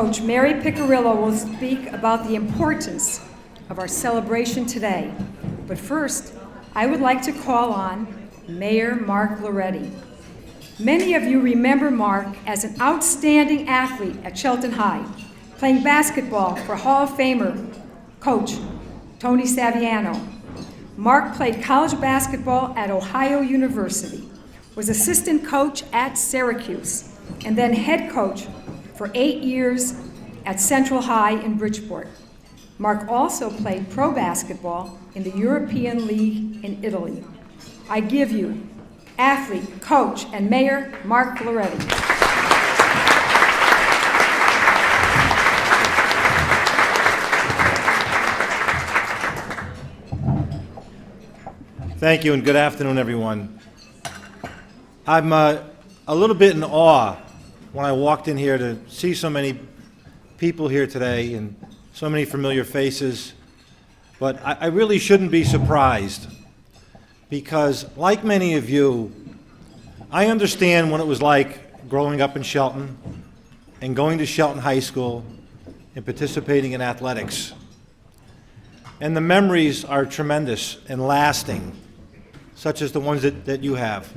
Coach Mary Piccirillo will speak about the importance of our celebration today. But first, I would like to call on Mayor Mark Loretti. Many of you remember Mark as an outstanding athlete at Shelton High, playing basketball for Hall of Famer Coach Tony Saviano. Mark played college basketball at Ohio University, was assistant coach at Syracuse, and then head coach for 8 years at Central High in Bridgeport. Mark also played pro basketball in the European League in Italy. I give you athlete, coach, and mayor Mark Loretti. Thank you and good afternoon, everyone. I'm a little bit in awe when I walked in here to see so many people here today and so many familiar faces, but I really shouldn't be surprised because, like many of you, I understand what it was like growing up in Shelton and going to Shelton High School and participating in athletics. And the memories are tremendous and lasting, such as the ones that you have.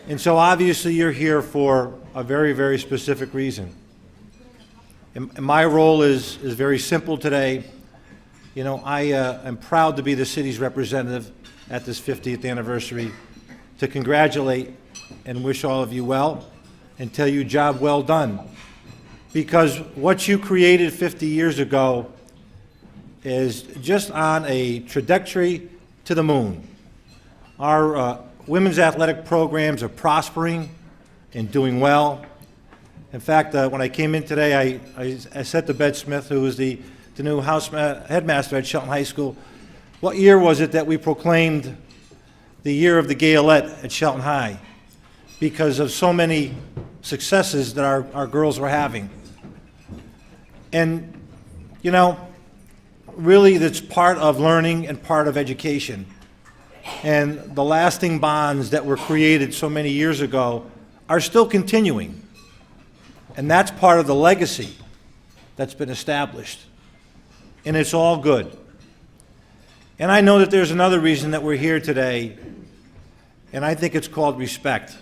And so obviously you're here for a very, very specific reason. And my role is very simple today. You know, I am proud to be the city's representative at this 50th anniversary to congratulate and wish all of you well and tell you job well done. Because what you created 50 years ago is just on a trajectory to the moon. Our women's athletic programs are prospering and doing well. In fact, when I came in today, I said to Bed Smith, who was the new headmaster at Shelton High School, what year was it that we proclaimed the year of the Gaelette at Shelton High? Because of so many successes that our girls were having. And, you know, really that's part of learning and part of education. And the lasting bonds that were created so many years ago are still continuing. And that's part of the legacy that's been established. And it's all good. And I know that there's another reason that we're here today, and I think it's called respect.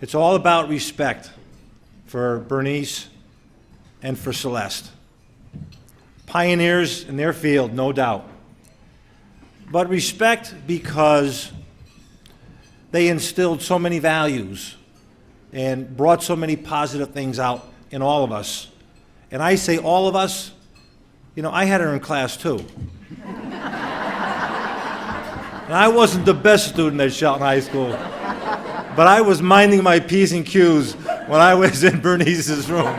It's all about respect for Bernice and for Celeste. Pioneers in their field, no doubt. But respect because they instilled so many values and brought so many positive things out in all of us. And I say all of us, you know, I had her in class too. And I wasn't the best student at Shelton High School, but I was minding my P's and Q's when I was in Bernice's room.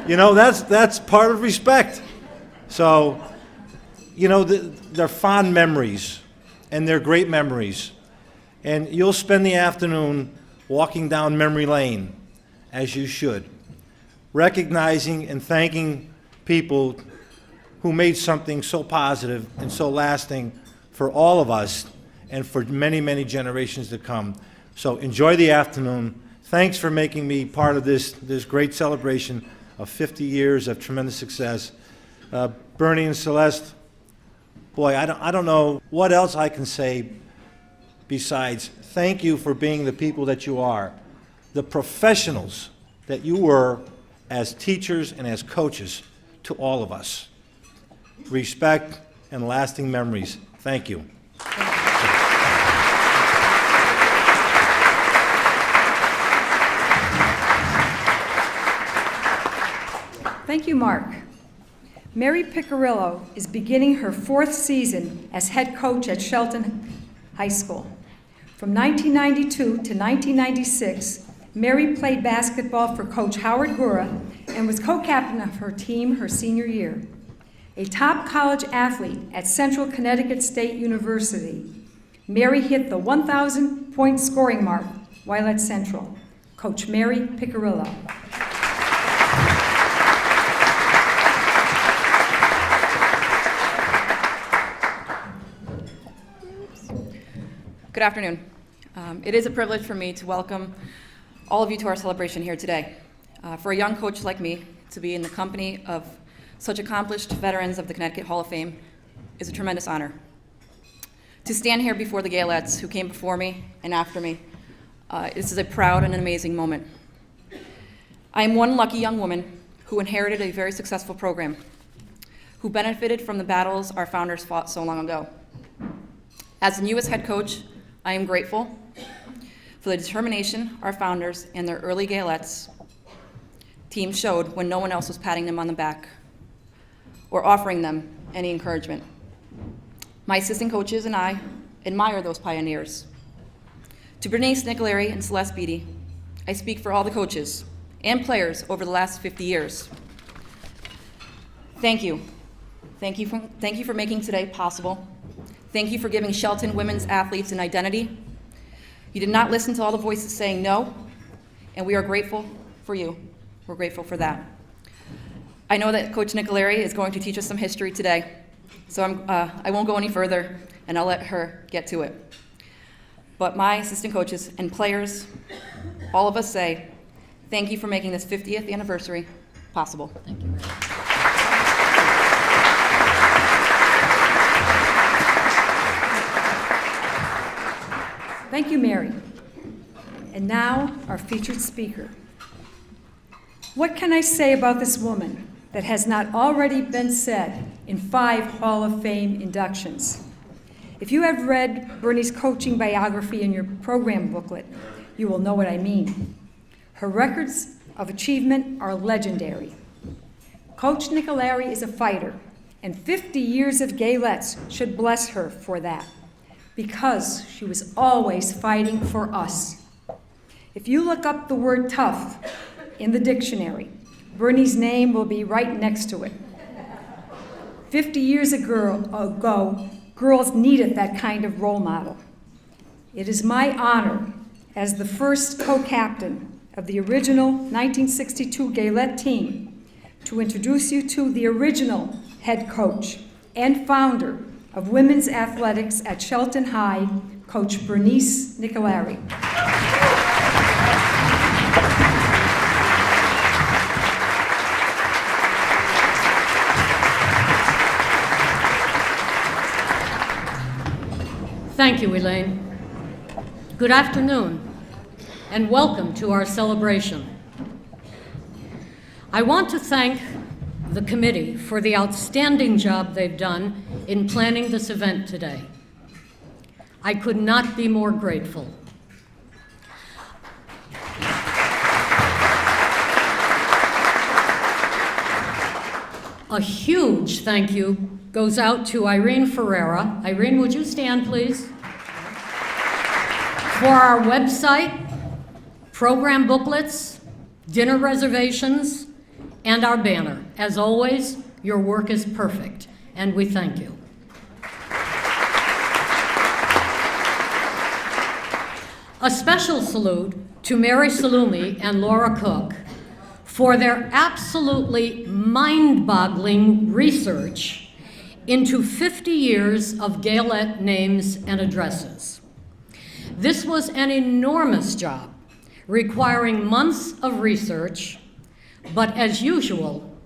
You know, that's part of respect. So, you know, they're fond memories, and they're great memories. And you'll spend the afternoon walking down memory lane, as you should, recognizing and thanking people who made something so positive and so lasting for all of us and for many, many generations to come. So enjoy the afternoon. Thanks for making me part of this great celebration of 50 years of tremendous success. Bernie and Celeste, boy, I don't know what else I can say besides thank you for being the people that you are, the professionals that you were as teachers and as coaches to all of us. Respect and lasting memories. Thank you. Thank you, Mark. Mary Piccirillo is beginning her 4th season as head coach at Shelton High School. From 1992 to 1996, Mary played basketball for Coach Howard Gura and was co-captain of her team her senior year. A top college athlete at Central Connecticut State University, Mary hit the 1,000-point scoring mark while at Central. Coach Mary Piccirillo. Good afternoon. It is a privilege for me to welcome all of you to our celebration here today. For a young coach like me, to be in the company of such accomplished veterans of the Connecticut Hall of Fame is a tremendous honor. To stand here before the Gaelettes who came before me and after me, this is a proud and an amazing moment. I am one lucky young woman who inherited a very successful program, who benefited from the battles our founders fought so long ago. As the newest head coach, I am grateful for the determination our founders and their early Gaelettes team showed when no one else was patting them on the back or offering them any encouragement. My assistant coaches and I admire those pioneers. To Bernice Nicolari and Celeste Beatty, I speak for all the coaches and players over the last 50 years. Thank you. Thank you for making today possible. Thank you for giving Shelton women's athletes an identity. You did not listen to all the voices saying no, and we are grateful for you. We're grateful for that. I know that Coach Nicolari is going to teach us some history today, so I won't go any further, and I'll let her get to it. But my assistant coaches and players, all of us say, thank you for making this 50th anniversary possible. Thank you. Thank you, Mary. And now, our featured speaker. What can I say about this woman that has not already been said in 5 Hall of Fame inductions? If you have read Bernie's coaching biography in your program booklet, you will know what I mean. Her records of achievement are legendary. Coach Nicolari is a fighter, and 50 years of Gaelettes should bless her for that, because she was always fighting for us. If you look up the word tough in the dictionary, Bernie's name will be right next to it. 50 years ago, girls needed that kind of role model. It is my honor, as the first co-captain of the original 1962 Gaelette team, to introduce you to the original head coach and founder of women's athletics at Shelton High, Coach Bernice Nicolari. Thank you, Elaine. Good afternoon, and welcome to our celebration. I want to thank the committee for the outstanding job they've done in planning this event today. I could not be more grateful. A huge thank you goes out to Irene Ferreira. Irene, would you stand, please? For our website, program booklets, dinner reservations, and our banner. As always, your work is perfect, and we thank you. A special salute to Mary Salumi and Laura Cook for their absolutely mind-boggling research into 50 years of Gaelette names and addresses. This was an enormous job, requiring months of research, but as usual,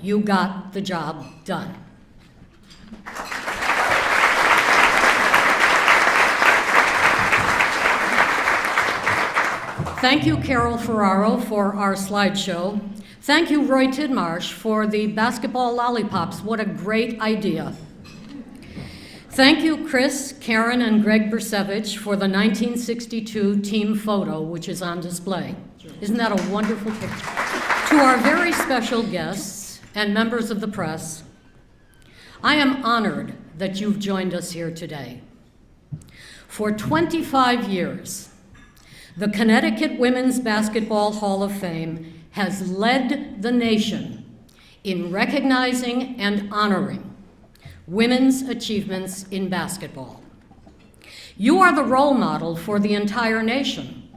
you got the job done. Thank you, Carol Ferraro, for our slideshow. Thank you, Roy Tidmarsh, for the basketball lollipops. What a great idea. Thank you, Chris, Karen, and Greg Bersevich for the 1962 team photo, which is on display. Isn't that a wonderful picture? To our very special guests and members of the press, I am honored that you've joined us here today. For 25 years, the Connecticut Women's Basketball Hall of Fame has led the nation in recognizing and honoring women's achievements in basketball. You are the role model for the entire nation.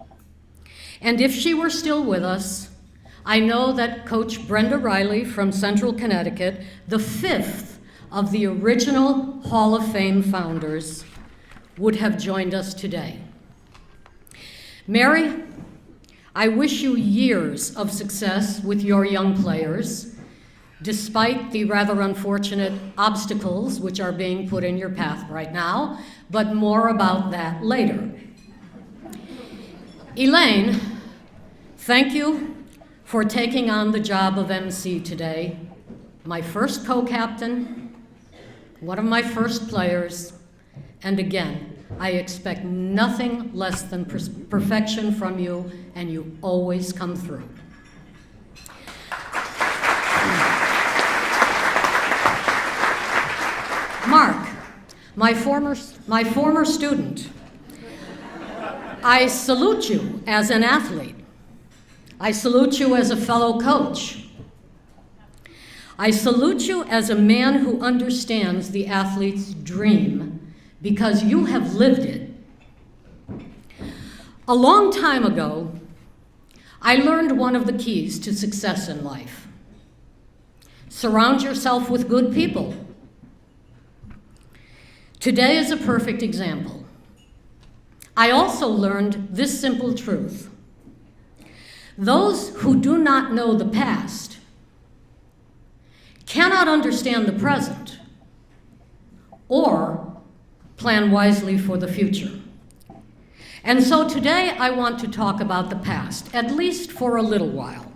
And if she were still with us, I know that Coach Brenda Riley from Central Connecticut, the 5th of the original Hall of Fame founders, would have joined us today. Mary, I wish you years of success with your young players, despite the rather unfortunate obstacles which are being put in your path right now, but more about that later. Elaine, thank you for taking on the job of MC today. My first co-captain, one of my first players, and again, I expect nothing less than perfection from you, and you always come through. Mark, my former student, I salute you as an athlete. I salute you as a fellow coach. I salute you as a man who understands the athlete's dream because you have lived it. A long time ago, I learned one of the keys to success in life. Surround yourself with good people. Today is a perfect example. I also learned this simple truth. Those who do not know the past cannot understand the present or plan wisely for the future. And so today I want to talk about the past, at least for a little while.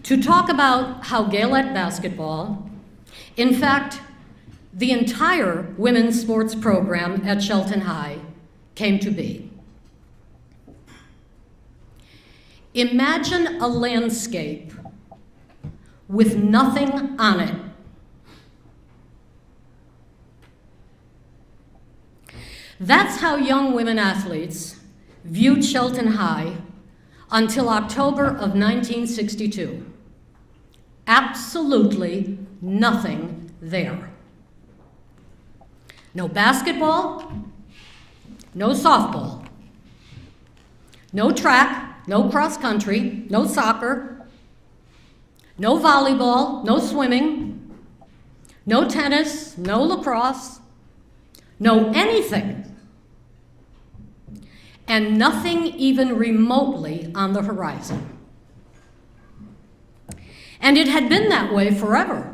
To talk about how Gaelette basketball, in fact, the entire women's sports program at Shelton High, came to be. Imagine a landscape with nothing on it. That's how young women athletes viewed Shelton High until October of 1962. Absolutely nothing there. No basketball, no softball, no track, no cross country, no soccer, no volleyball, no swimming, no tennis, no lacrosse, no anything, and nothing even remotely on the horizon. And it had been that way forever.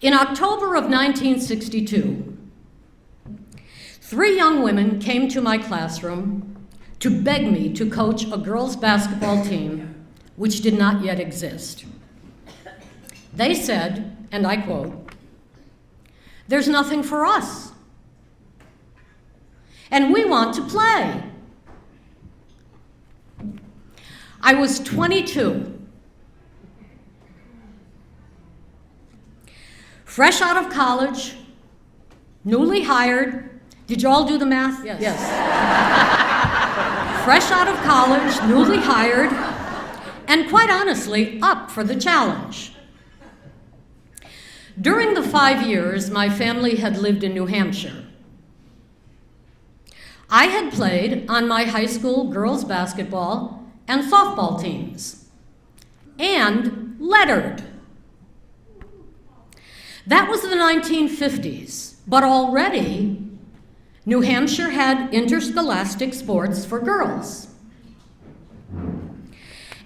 In October of 1962, 3 young women came to my classroom to beg me to coach a girls' basketball team which did not yet exist. They said, and I quote, "There's nothing for us, and we want to play." I was 22. Fresh out of college, newly hired. Did you all do the math? Yes. Fresh out of college, newly hired, and quite honestly, up for the challenge. During the 5 years my family had lived in New Hampshire, I had played on my high school girls' basketball and softball teams, and lettered. That was the 1950s, but already New Hampshire had interscholastic sports for girls.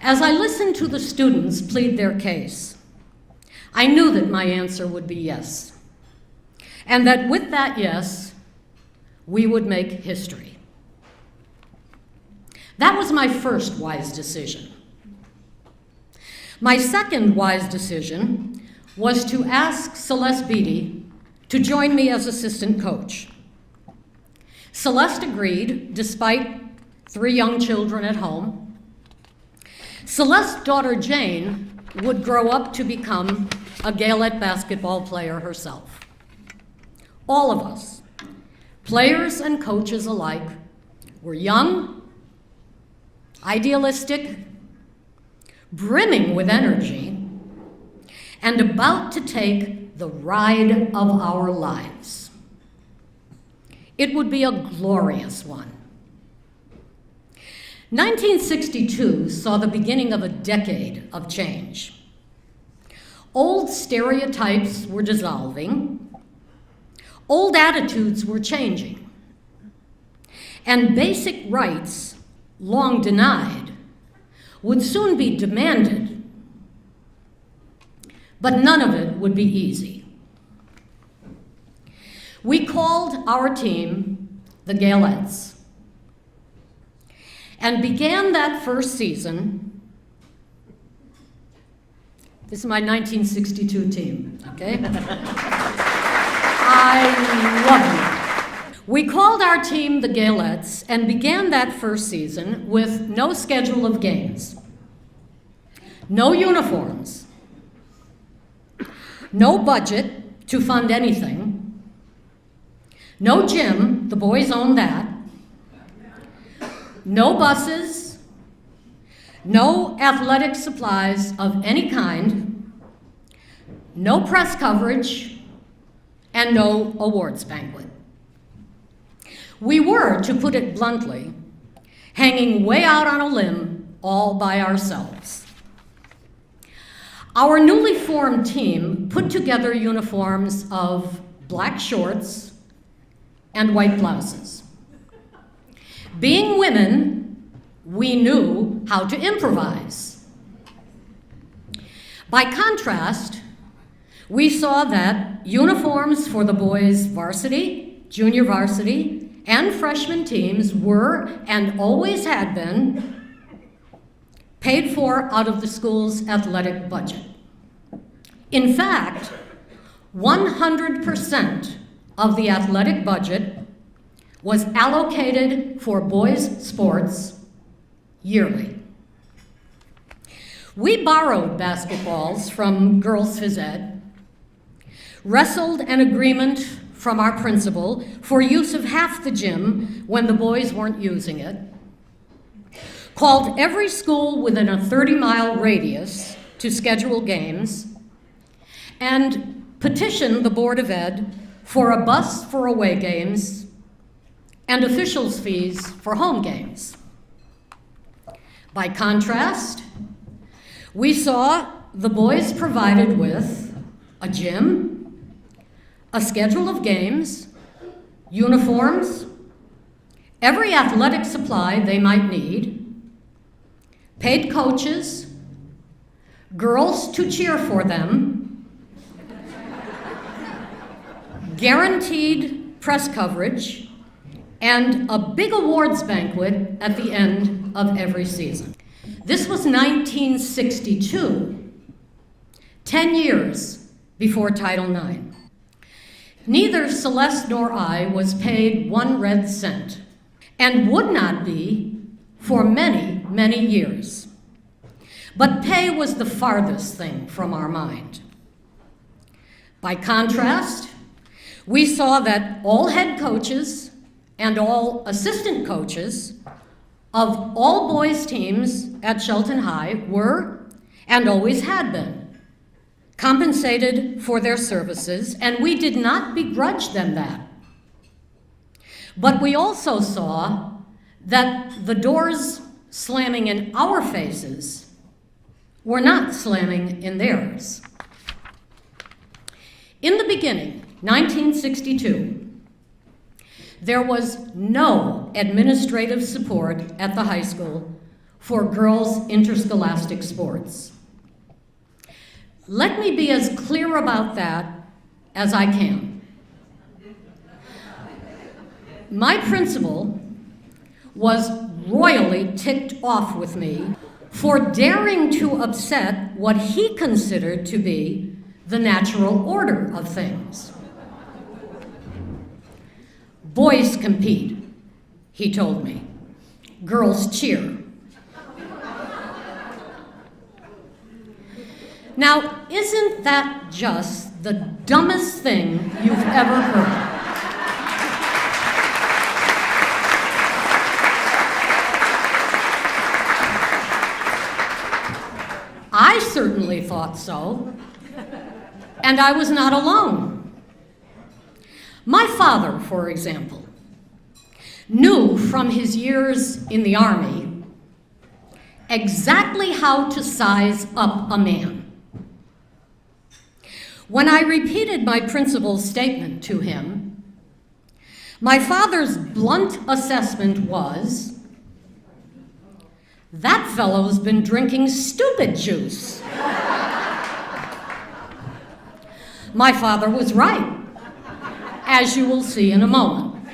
As I listened to the students plead their case, I knew that my answer would be yes, and that with that yes, we would make history. That was my first wise decision. My second wise decision was to ask Celeste Beatty to join me as assistant coach. Celeste agreed, despite 3 young children at home. Celeste's daughter Jane would grow up to become a Gaelette basketball player herself. All of us, players and coaches alike, were young, idealistic, brimming with energy, and about to take the ride of our lives. It would be a glorious one. 1962 saw the beginning of a decade of change. Old stereotypes were dissolving, old attitudes were changing, and basic rights long denied, would soon be demanded, but none of it would be easy. We called our team the Gaelettes and began that first season. This is my 1962 team, okay? I love you. We called our team the Gaelettes and began that first season with no schedule of games, no uniforms, no budget to fund anything, no gym, the boys owned that, no buses, no athletic supplies of any kind, no press coverage, and no awards banquet. We were, to put it bluntly, hanging way out on a limb all by ourselves. Our newly formed team put together uniforms of black shorts and white blouses. Being women, we knew how to improvise. By contrast, we saw that uniforms for the boys' varsity, junior varsity, and freshman teams were, and always had been, paid for out of the school's athletic budget. In fact, 100% of the athletic budget was allocated for boys' sports yearly. We borrowed basketballs from girls' phys ed, wrestled an agreement from our principal for use of half the gym when the boys weren't using it, called every school within a 30-mile radius to schedule games, and petitioned the Board of Ed for a bus for away games and officials' fees for home games. By contrast, we saw the boys provided with a gym, a schedule of games, uniforms, every athletic supply they might need, paid coaches, girls to cheer for them, guaranteed press coverage, and a big awards banquet at the end of every season. This was 1962, 10 years before Title IX. Neither Celeste nor I was paid 1 red cent, and would not be for many, many years. But pay was the farthest thing from our mind. By contrast, we saw that all head coaches and all assistant coaches of all boys' teams at Shelton High were, and always had been, compensated for their services, and we did not begrudge them that. But we also saw that the doors slamming in our faces were not slamming in theirs. In the beginning, 1962, there was no administrative support at the high school for girls' interscholastic sports. Let me be as clear about that as I can. My principal was royally ticked off with me for daring to upset what he considered to be the natural order of things. Boys compete, he told me. Girls cheer. Now, isn't that just the dumbest thing you've ever heard? I certainly thought so, and I was not alone. My father, for example, knew from his years in the Army exactly how to size up a man. When I repeated my principal's statement to him, my father's blunt assessment was, That fellow's been drinking stupid juice. My father was right, as you will see in a moment.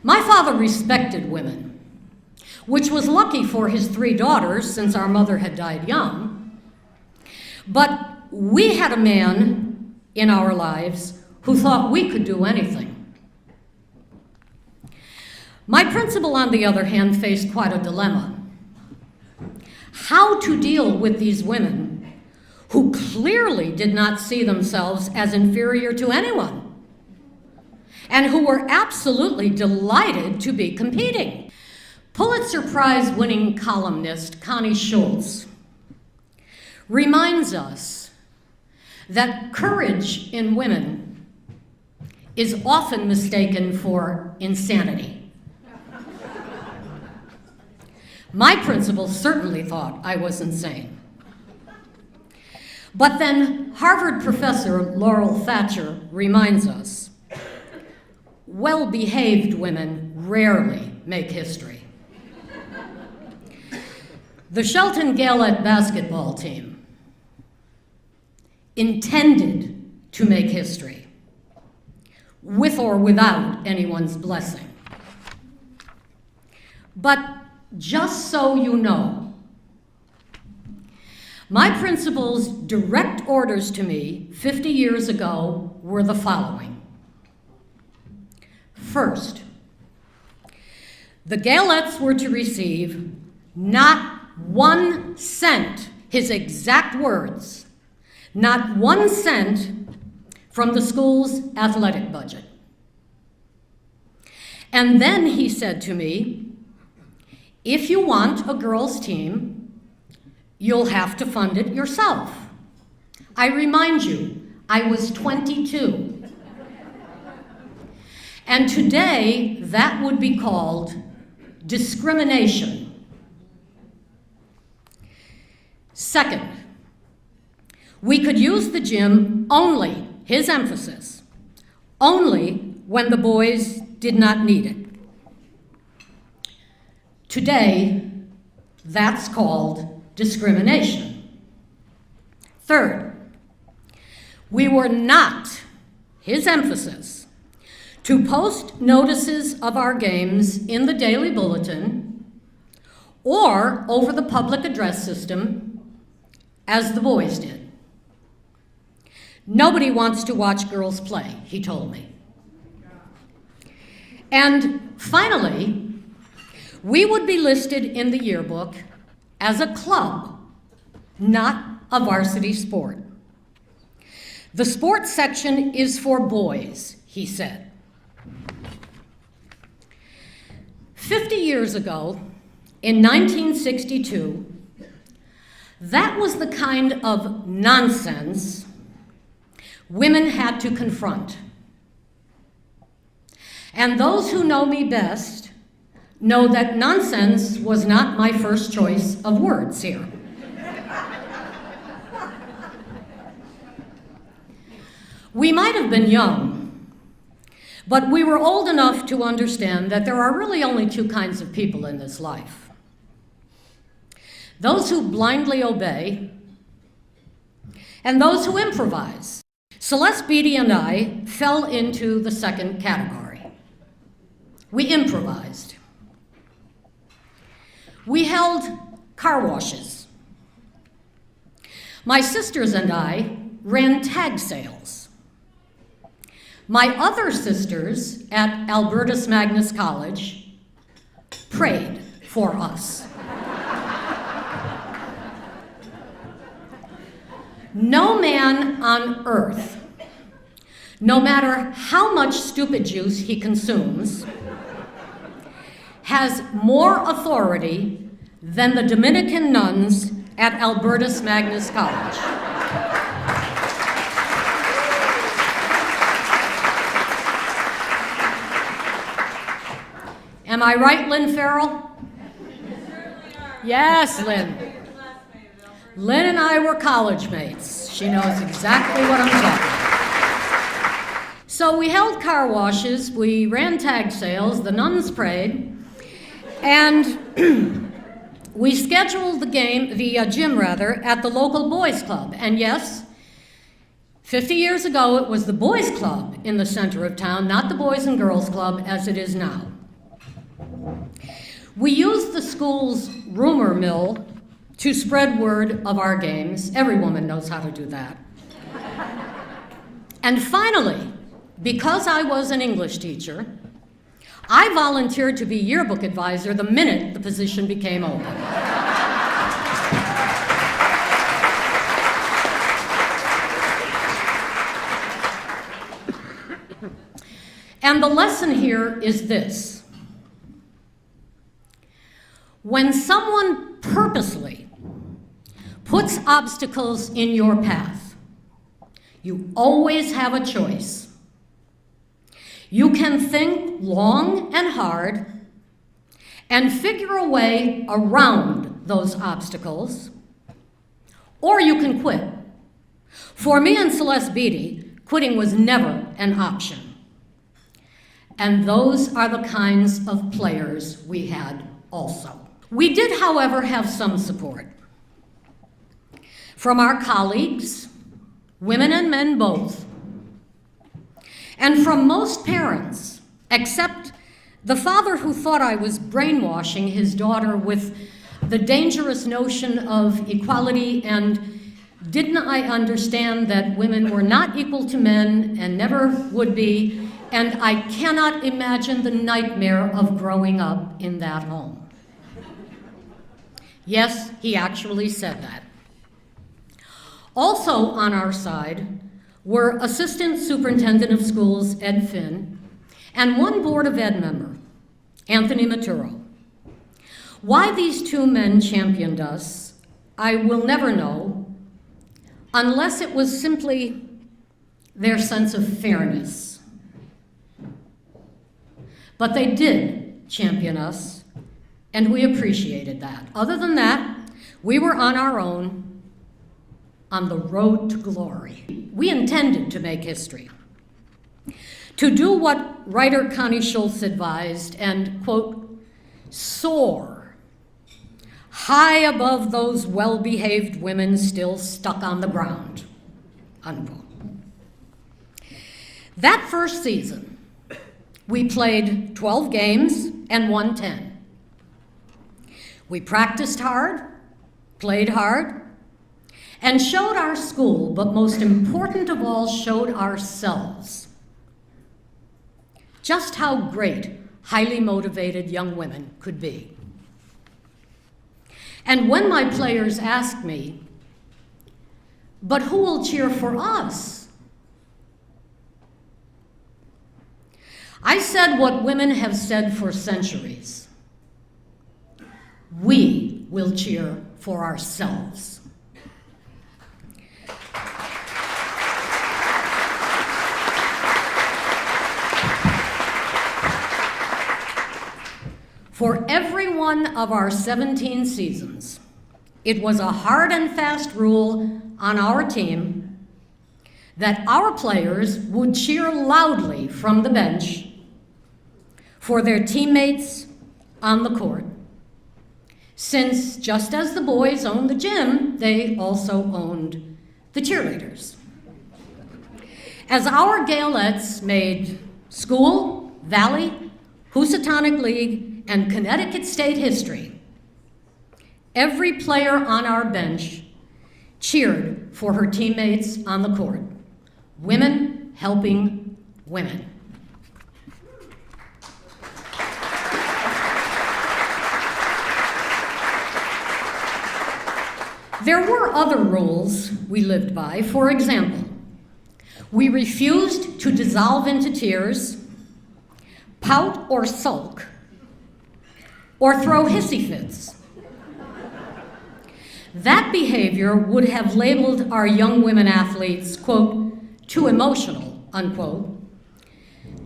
My father respected women, which was lucky for his 3 daughters since our mother had died young. But we had a man in our lives who thought we could do anything. My principal, on the other hand, faced quite a dilemma. How to deal with these women who clearly did not see themselves as inferior to anyone, and who were absolutely delighted to be competing. Pulitzer Prize-winning columnist Connie Schultz reminds us that courage in women is often mistaken for insanity. My principal certainly thought I was insane. But then Harvard professor Laurel Thatcher reminds us, well-behaved women rarely make history. The Shelton Gaelettes basketball team intended to make history, with or without anyone's blessing. But just so you know, my principal's direct orders to me 50 years ago were the following. First, the Gaelettes were to receive not 1 cent, his exact words, not 1 cent from the school's athletic budget. And then he said to me, if you want a girls' team, you'll have to fund it yourself. I remind you, I was 22. And today, that would be called discrimination. Second, we could use the gym only, his emphasis, only when the boys did not need it. Today, that's called discrimination. Third, we were not, his emphasis, to post notices of our games in the Daily Bulletin or over the public address system as the boys did. Nobody wants to watch girls play, he told me. And finally, we would be listed in the yearbook as a club, not a varsity sport. The sports section is for boys, he said. 50 years ago, in 1962, that was the kind of nonsense women had to confront. And those who know me best know that nonsense was not my first choice of words here. We might have been young, but we were old enough to understand that there are really only 2 kinds of people in this life. Those who blindly obey, and those who improvise. Celeste Beatty and I fell into the second category. We improvised. We held car washes. My sisters and I ran tag sales. My other sisters at Albertus Magnus College prayed for us. No man on earth, no matter how much stupid juice he consumes, has more authority than the Dominican nuns at Albertus Magnus College. Am I right, Lynn Farrell? Yes, Lynn. Lynn and I were college mates. She knows exactly what I'm talking about. So we held car washes, we ran tag sales, the nuns prayed, And we scheduled the gym at the local boys club. And yes, 50 years ago, it was the boys club in the center of town, not the boys and girls club as it is now. We used the school's rumor mill to spread word of our games. Every woman knows how to do that. And finally, because I was an English teacher, I volunteered to be yearbook advisor the minute the position became open. And the lesson here is this. When someone purposely puts obstacles in your path, you always have a choice. You can think long and hard and figure a way around those obstacles, or you can quit. For me and Celeste Beatty, quitting was never an option. And those are the kinds of players we had also. We did, however, have some support from our colleagues, women and men both, and from most parents, except the father who thought I was brainwashing his daughter with the dangerous notion of equality and didn't I understand that women were not equal to men and never would be, and I cannot imagine the nightmare of growing up in that home. Yes, he actually said that. Also on our side were Assistant Superintendent of Schools Ed Finn and one Board of Ed member, Anthony Maturo. Why these two men championed us, I will never know, unless it was simply their sense of fairness. But they did champion us, and we appreciated that. Other than that, we were on our own, on the road to glory. We intended to make history, to do what writer Connie Schultz advised and, quote, soar high above those well-behaved women still stuck on the ground, unquote. That first season, we played 12 games and won 10. We practiced hard, played hard, and showed our school, but most important of all, showed ourselves just how great highly motivated young women could be. And when my players asked me, but who will cheer for us? I said what women have said for centuries. We will cheer for ourselves. For every one of our 17 seasons, it was a hard and fast rule on our team that our players would cheer loudly from the bench for their teammates on the court, since just as the boys owned the gym, they also owned the cheerleaders. As our Gaelettes made school, Valley, Housatonic League, and Connecticut State history, every player on our bench cheered for her teammates on the court. Women helping women. There were other rules we lived by. For example, we refused to dissolve into tears, pout or sulk, or throw hissy fits. That behavior would have labeled our young women athletes, quote, too emotional, unquote,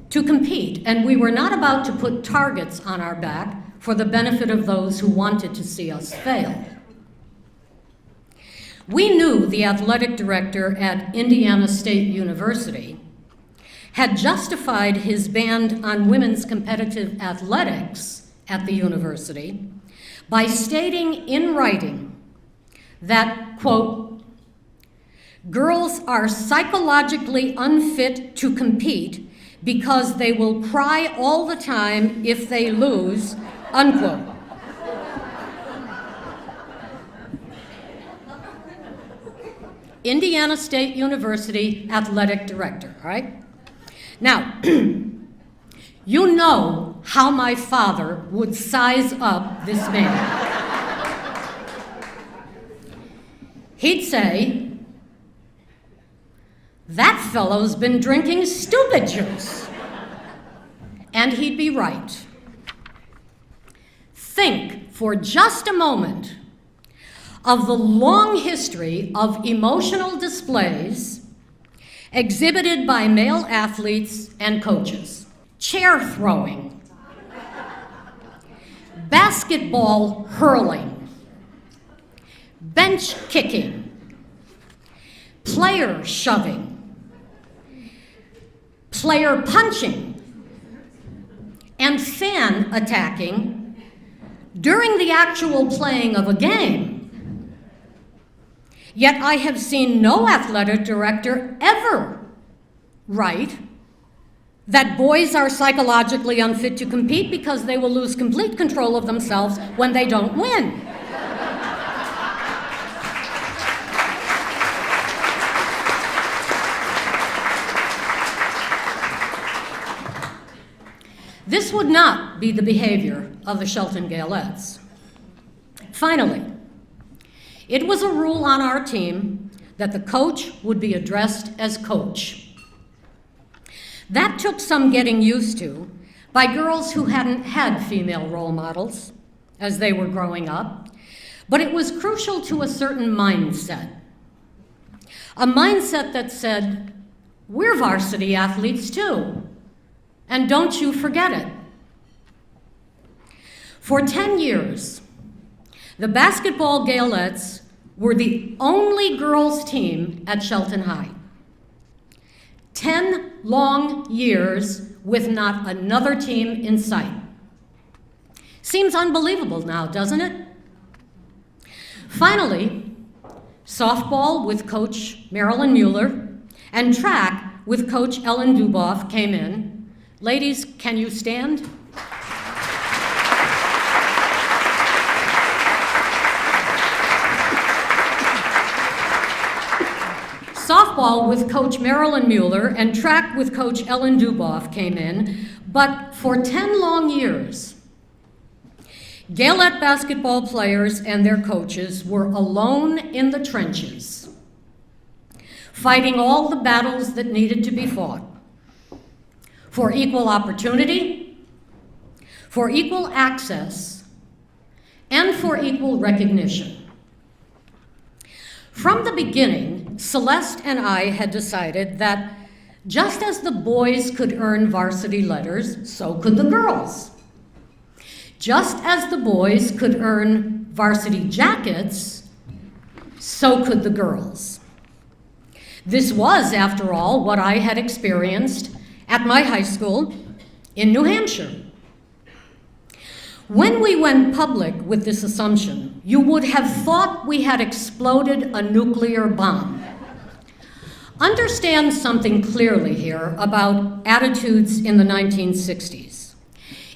to compete, and we were not about to put targets on our back for the benefit of those who wanted to see us fail. We knew the athletic director at Indiana State University had justified his ban on women's competitive athletics at the university by stating in writing that, quote, girls are psychologically unfit to compete because they will cry all the time if they lose, unquote. Indiana State University athletic director, all right? Now, you know how my father would size up this man. He'd say, that fellow's been drinking stupid juice. And he'd be right. Think for just a moment of the long history of emotional displays exhibited by male athletes and coaches. Chair throwing, basketball hurling, bench kicking, player shoving, player punching, and fan attacking during the actual playing of a game. Yet I have seen no athletic director ever write that boys are psychologically unfit to compete because they will lose complete control of themselves when they don't win. This would not be the behavior of the Shelton Gaelettes. Finally, it was a rule on our team that the coach would be addressed as coach. That took some getting used to by girls who hadn't had female role models as they were growing up, but it was crucial to a certain mindset. A mindset that said, we're varsity athletes too, and don't you forget it. For 10 years, the basketball Gaelettes were the only girls' team at Shelton High. 10 long years with not another team in sight. Seems unbelievable now, doesn't it? Finally, softball with Coach Marilyn Mueller and track with Coach Ellen Duboff came in. Ladies, can you stand? Softball with Coach Marilyn Mueller and track with Coach Ellen Duboff came in, but for 10 long years, Gaelette basketball players and their coaches were alone in the trenches, fighting all the battles that needed to be fought for equal opportunity, for equal access, and for equal recognition. From the beginning, Celeste and I had decided that just as the boys could earn varsity letters, so could the girls. Just as the boys could earn varsity jackets, so could the girls. This was, after all, what I had experienced at my high school in New Hampshire. When we went public with this assumption, you would have thought we had exploded a nuclear bomb. Understand something clearly here about attitudes in the 1960s.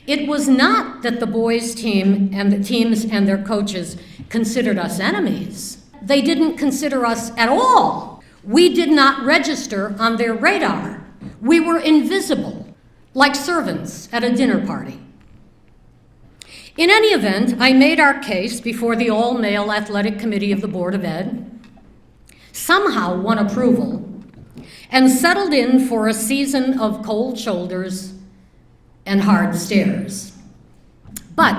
It was not that the boys' team and the teams and their coaches considered us enemies. They didn't consider us at all. We did not register on their radar. We were invisible, like servants at a dinner party. In any event, I made our case before the all-male athletic committee of the Board of Ed, somehow won approval, and settled in for a season of cold shoulders and hard stares. But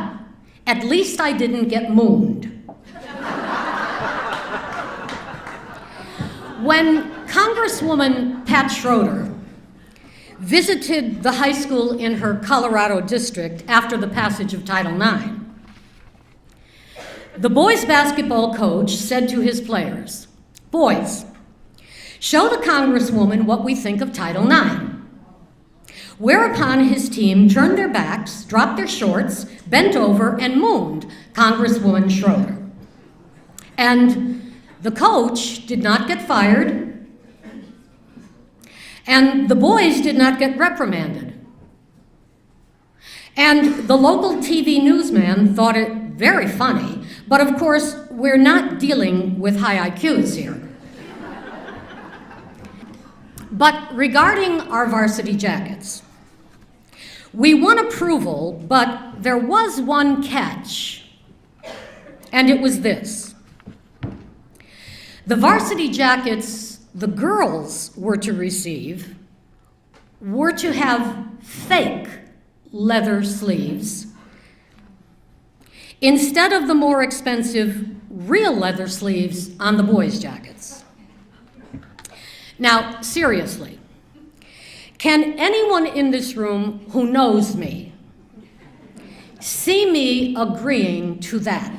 at least I didn't get mooned. When Congresswoman Pat Schroeder visited the high school in her Colorado district after the passage of Title IX, the boys' basketball coach said to his players, "Boys, show the Congresswoman what we think of Title IX. Whereupon his team turned their backs, dropped their shorts, bent over, and mooned Congresswoman Schroeder. And the coach did not get fired, and the boys did not get reprimanded. And the local TV newsman thought it very funny, but of course, we're not dealing with high IQs here. But regarding our varsity jackets, we won approval, but there was one catch, and it was this. The varsity jackets the girls were to receive were to have fake leather sleeves instead of the more expensive real leather sleeves on the boys' jackets. Now, seriously, can anyone in this room who knows me see me agreeing to that?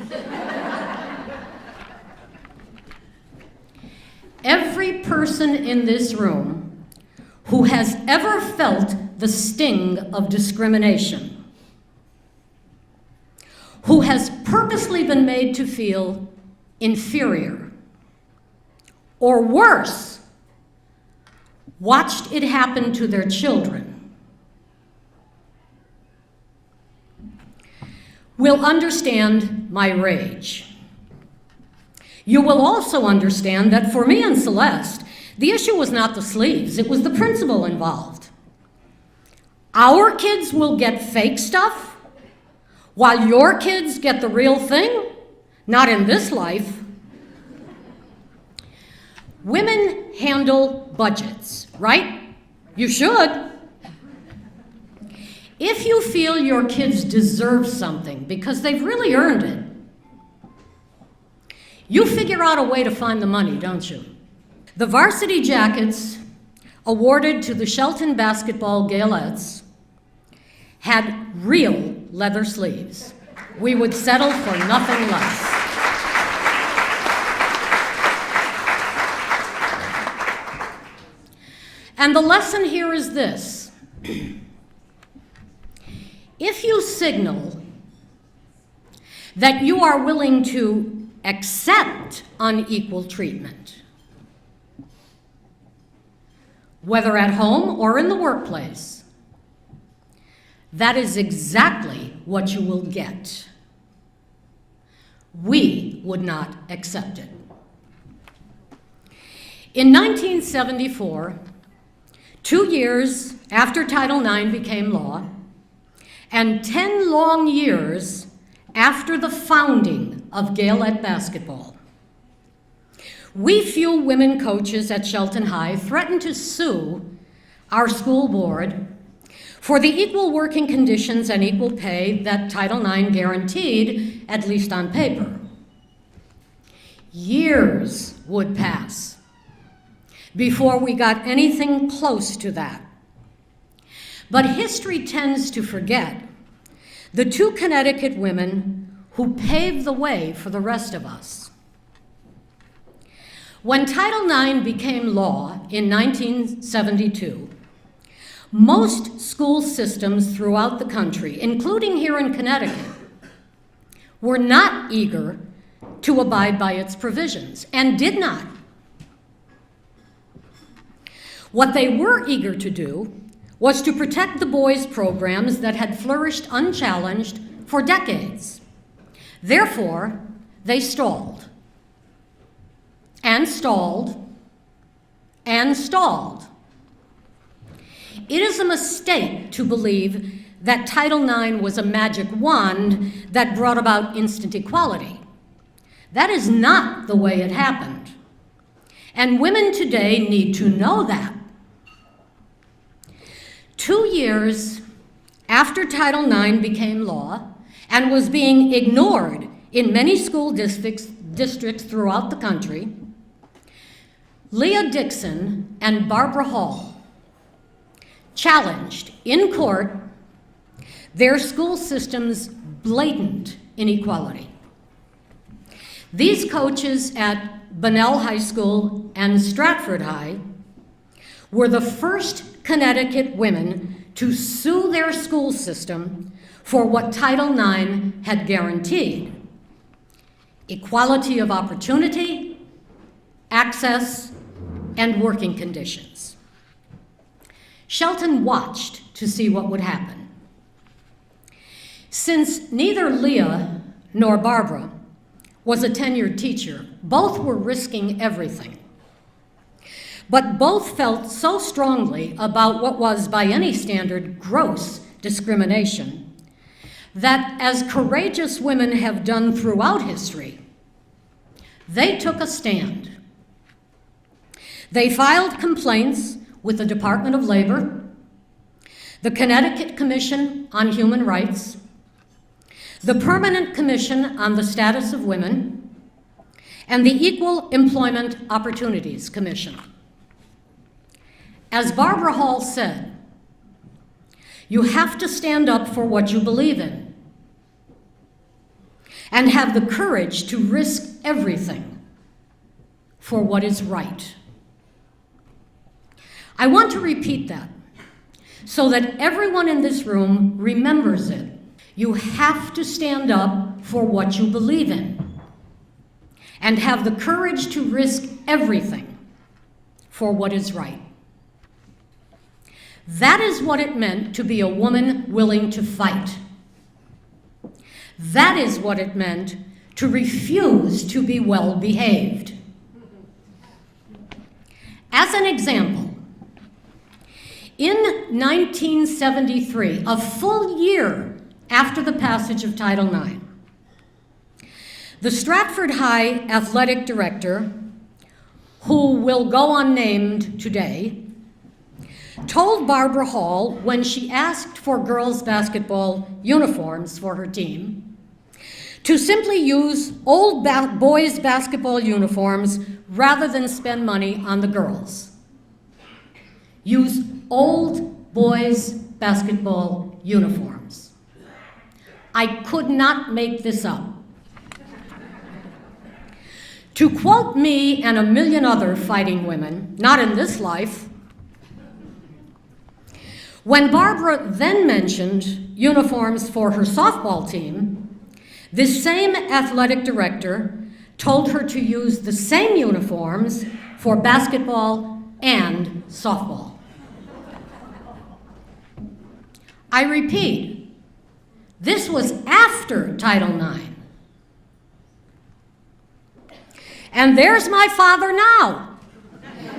Every person in this room who has ever felt the sting of discrimination, who has purposely been made to feel inferior, or worse, watched it happen to their children, will understand my rage. You will also understand that for me and Celeste, the issue was not the sleeves, it was the principle involved. Our kids will get fake stuff, while your kids get the real thing? Not in this life. Women handle budgets, right? You should. If you feel your kids deserve something because they've really earned it, you figure out a way to find the money, don't you? The varsity jackets awarded to the Shelton basketball Gaelettes had real leather sleeves. We would settle for nothing less. And the lesson here is this. If you signal that you are willing to accept unequal treatment, whether at home or in the workplace, that is exactly what you will get. We would not accept it. In 1974, 2 years after Title IX became law, and 10 long years after the founding of Gaelette basketball, we few women coaches at Shelton High threatened to sue our school board for the equal working conditions and equal pay that Title IX guaranteed, at least on paper. Years would pass before we got anything close to that. But history tends to forget the two Connecticut women who paved the way for the rest of us. When Title IX became law in 1972, most school systems throughout the country, including here in Connecticut, were not eager to abide by its provisions and did not. What they were eager to do was to protect the boys' programs that had flourished unchallenged for decades. Therefore, they stalled, and stalled, and stalled. It is a mistake to believe that Title IX was a magic wand that brought about instant equality. That is not the way it happened. And women today need to know that. 2 years after Title IX became law and was being ignored in many school districts throughout the country, Leah Dixon and Barbara Hall challenged in court their school system's blatant inequality. These coaches at Bunnell High School and Stratford High were the first Connecticut women to sue their school system for what Title IX had guaranteed: equality of opportunity, access, and working conditions. Shelton watched to see what would happen. Since neither Leah nor Barbara was a tenured teacher, both were risking everything. But both felt so strongly about what was, by any standard, gross discrimination, that, as courageous women have done throughout history, they took a stand. They filed complaints with the Department of Labor, the Connecticut Commission on Human Rights, the Permanent Commission on the Status of Women, and the Equal Employment Opportunities Commission. As Barbara Hall said, you have to stand up for what you believe in and have the courage to risk everything for what is right. I want to repeat that so that everyone in this room remembers it. You have to stand up for what you believe in and have the courage to risk everything for what is right. That is what it meant to be a woman willing to fight. That is what it meant to refuse to be well behaved. As an example, in 1973, a full year after the passage of Title IX, the Stratford High athletic director, who will go unnamed today, told Barbara Hall, when she asked for girls' basketball uniforms for her team, to simply use old boys' basketball uniforms rather than spend money on the girls. Use old boys' basketball uniforms. I could not make this up. To quote me and a million other fighting women, not in this life, when Barbara then mentioned uniforms for her softball team, this same athletic director told her to use the same uniforms for basketball and softball. I repeat, this was after Title IX. And there's my father now,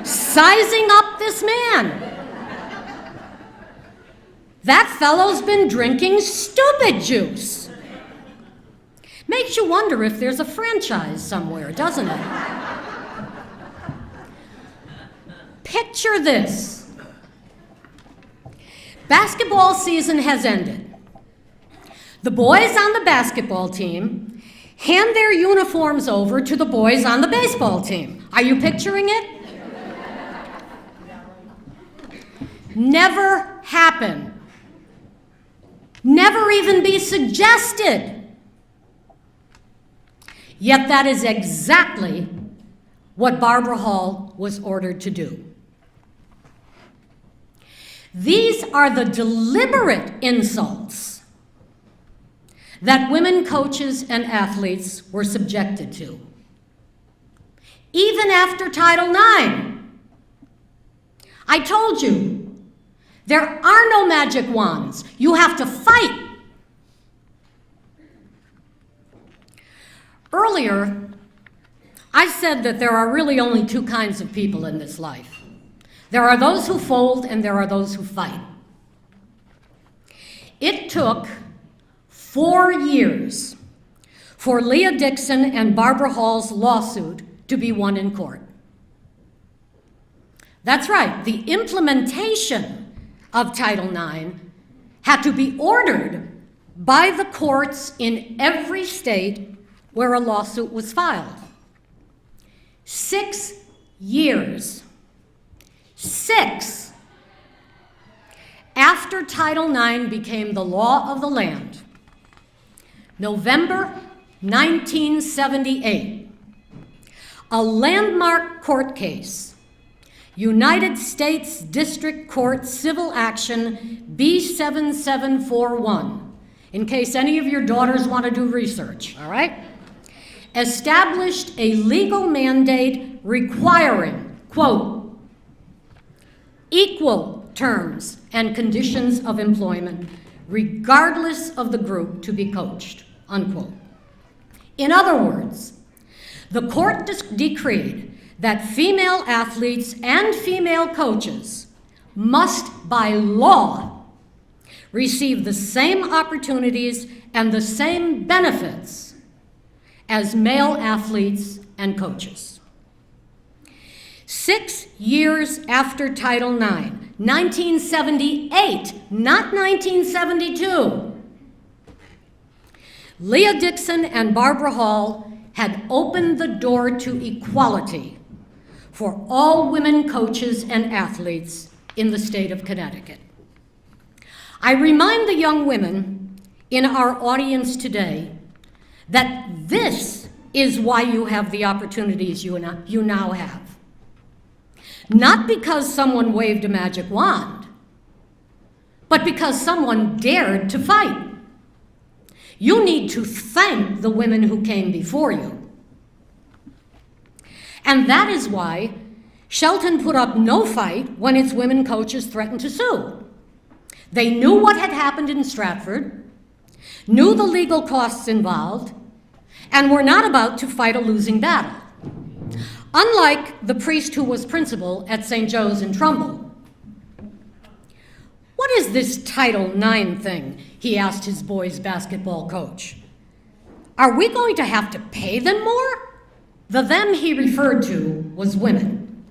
sizing up this man. That fellow's been drinking stupid juice. Makes you wonder if there's a franchise somewhere, doesn't it? Picture this. Basketball season has ended. The boys on the basketball team hand their uniforms over to the boys on the baseball team. Are you picturing it? Never happen. Never even be suggested. Yet that is exactly what Barbara Hall was ordered to do. These are the deliberate insults that women coaches and athletes were subjected to. Even after Title IX. I told you, there are no magic wands. You have to fight. Earlier, I said that there are really only two kinds of people in this life. There are those who fold and there are those who fight. It took 4 years for Leah Dixon and Barbara Hall's lawsuit to be won in court. That's right, the implementation of Title IX had to be ordered by the courts in every state where a lawsuit was filed. 6 years. 6 after Title IX became the law of the land. November 1978, a landmark court case United States District Court Civil Action B7741, in case any of your daughters want to do research, all right? Established a legal mandate requiring, quote, equal terms and conditions of employment, regardless of the group to be coached, unquote. In other words, the court decreed that female athletes and female coaches must, by law, receive the same opportunities and the same benefits as male athletes and coaches. 6 years after Title IX, 1978, not 1972, Leah Dixon and Barbara Hall had opened the door to equality for all women coaches and athletes in the state of Connecticut. I remind the young women in our audience today that this is why you have the opportunities you now have. Not because someone waved a magic wand, but because someone dared to fight. You need to thank the women who came before you. And that is why Shelton put up no fight when its women coaches threatened to sue. They knew what had happened in Stratford, knew the legal costs involved, and were not about to fight a losing battle. Unlike the priest who was principal at St. Joe's in Trumbull. What is this Title IX thing? He asked his boys' basketball coach. Are we going to have to pay them more? The them he referred to was women.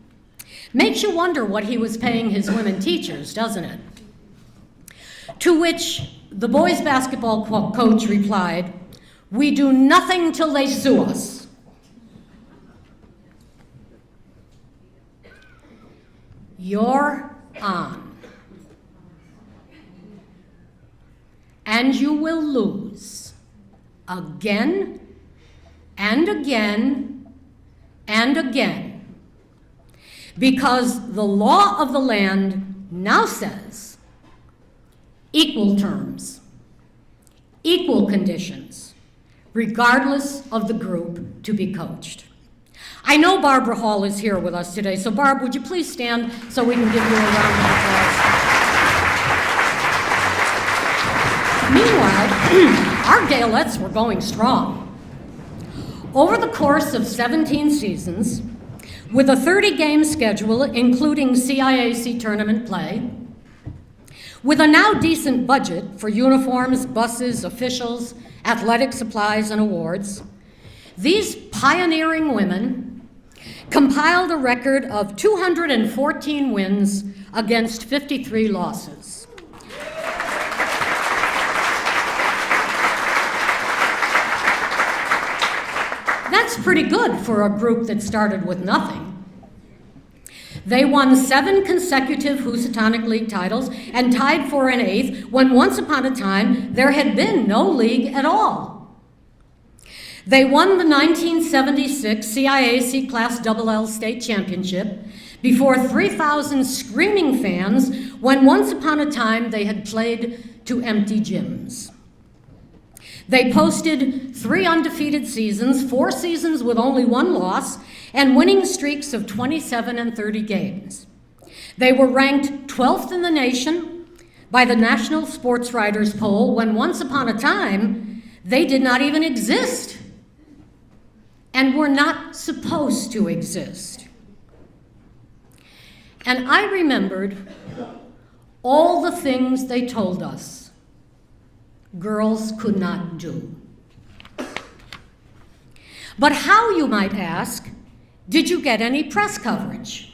Makes you wonder what he was paying his women teachers, doesn't it? To which the boys' basketball coach replied, "We do nothing till they sue us." You're on. And you will lose again and again and again, because the law of the land now says equal terms, equal conditions, regardless of the group to be coached. I know Barbara Hall is here with us today, so Barb, would you please stand so we can give you a round of applause? Meanwhile, our Gaelettes were going strong. Over the course of 17 seasons, with a 30-game schedule, including CIAC tournament play, with a now decent budget for uniforms, buses, officials, athletic supplies, and awards, these pioneering women compiled a record of 214 wins against 53 losses. That's pretty good for a group that started with nothing. They won 7 consecutive Housatonic League titles and tied for an 8th when once upon a time there had been no league at all. They won the 1976 CIAC Class LL State Championship before 3,000 screaming fans when once upon a time they had played to empty gyms. They posted 3 undefeated seasons, 4 seasons with only 1 loss, and winning streaks of 27 and 30 games. They were ranked 12th in the nation by the National Sports Writers Poll when once upon a time they did not even exist and were not supposed to exist. And I remembered all the things they told us girls could not do. But how, you might ask, did you get any press coverage?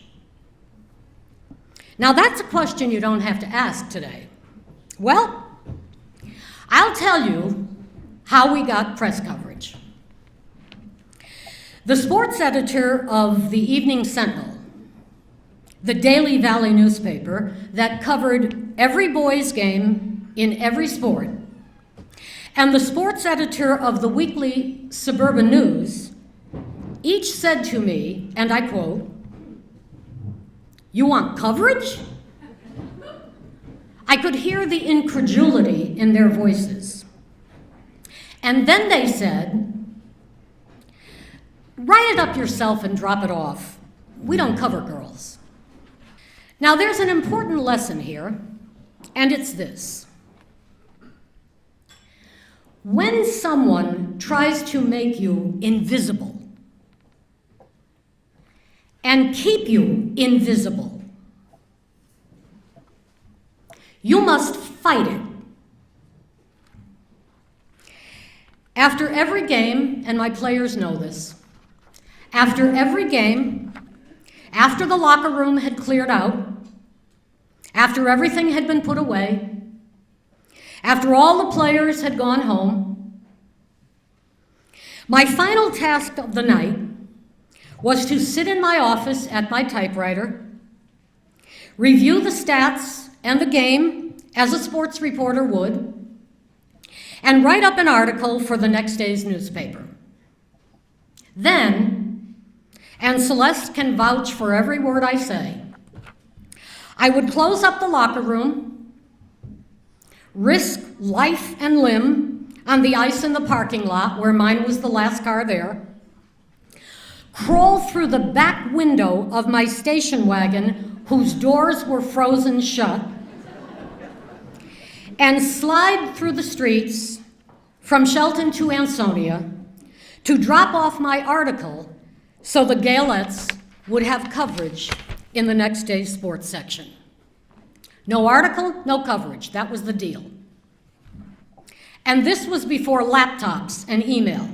Now that's a question you don't have to ask today. Well, I'll tell you how we got press coverage. The sports editor of the Evening Sentinel, the Daily Valley newspaper that covered every boys' game in every sport, and the sports editor of the weekly Suburban News, each said to me, and I quote, You want coverage? I could hear the incredulity in their voices. And then they said, write it up yourself and drop it off. We don't cover girls. Now, there's an important lesson here, and it's this. When someone tries to make you invisible and keep you invisible, you must fight it. After every game, and my players know this, after every game, after the locker room had cleared out, after everything had been put away, after all the players had gone home, my final task of the night was to sit in my office at my typewriter, review the stats and the game as a sports reporter would, and write up an article for the next day's newspaper. Then, and Celeste can vouch for every word I say, I would close up the locker room, risk life and limb on the ice in the parking lot where mine was the last car there, crawl through the back window of my station wagon whose doors were frozen shut, and slide through the streets from Shelton to Ansonia to drop off my article so the Gaelettes would have coverage in the next day's sports section. No article, no coverage. That was the deal. And this was before laptops and email.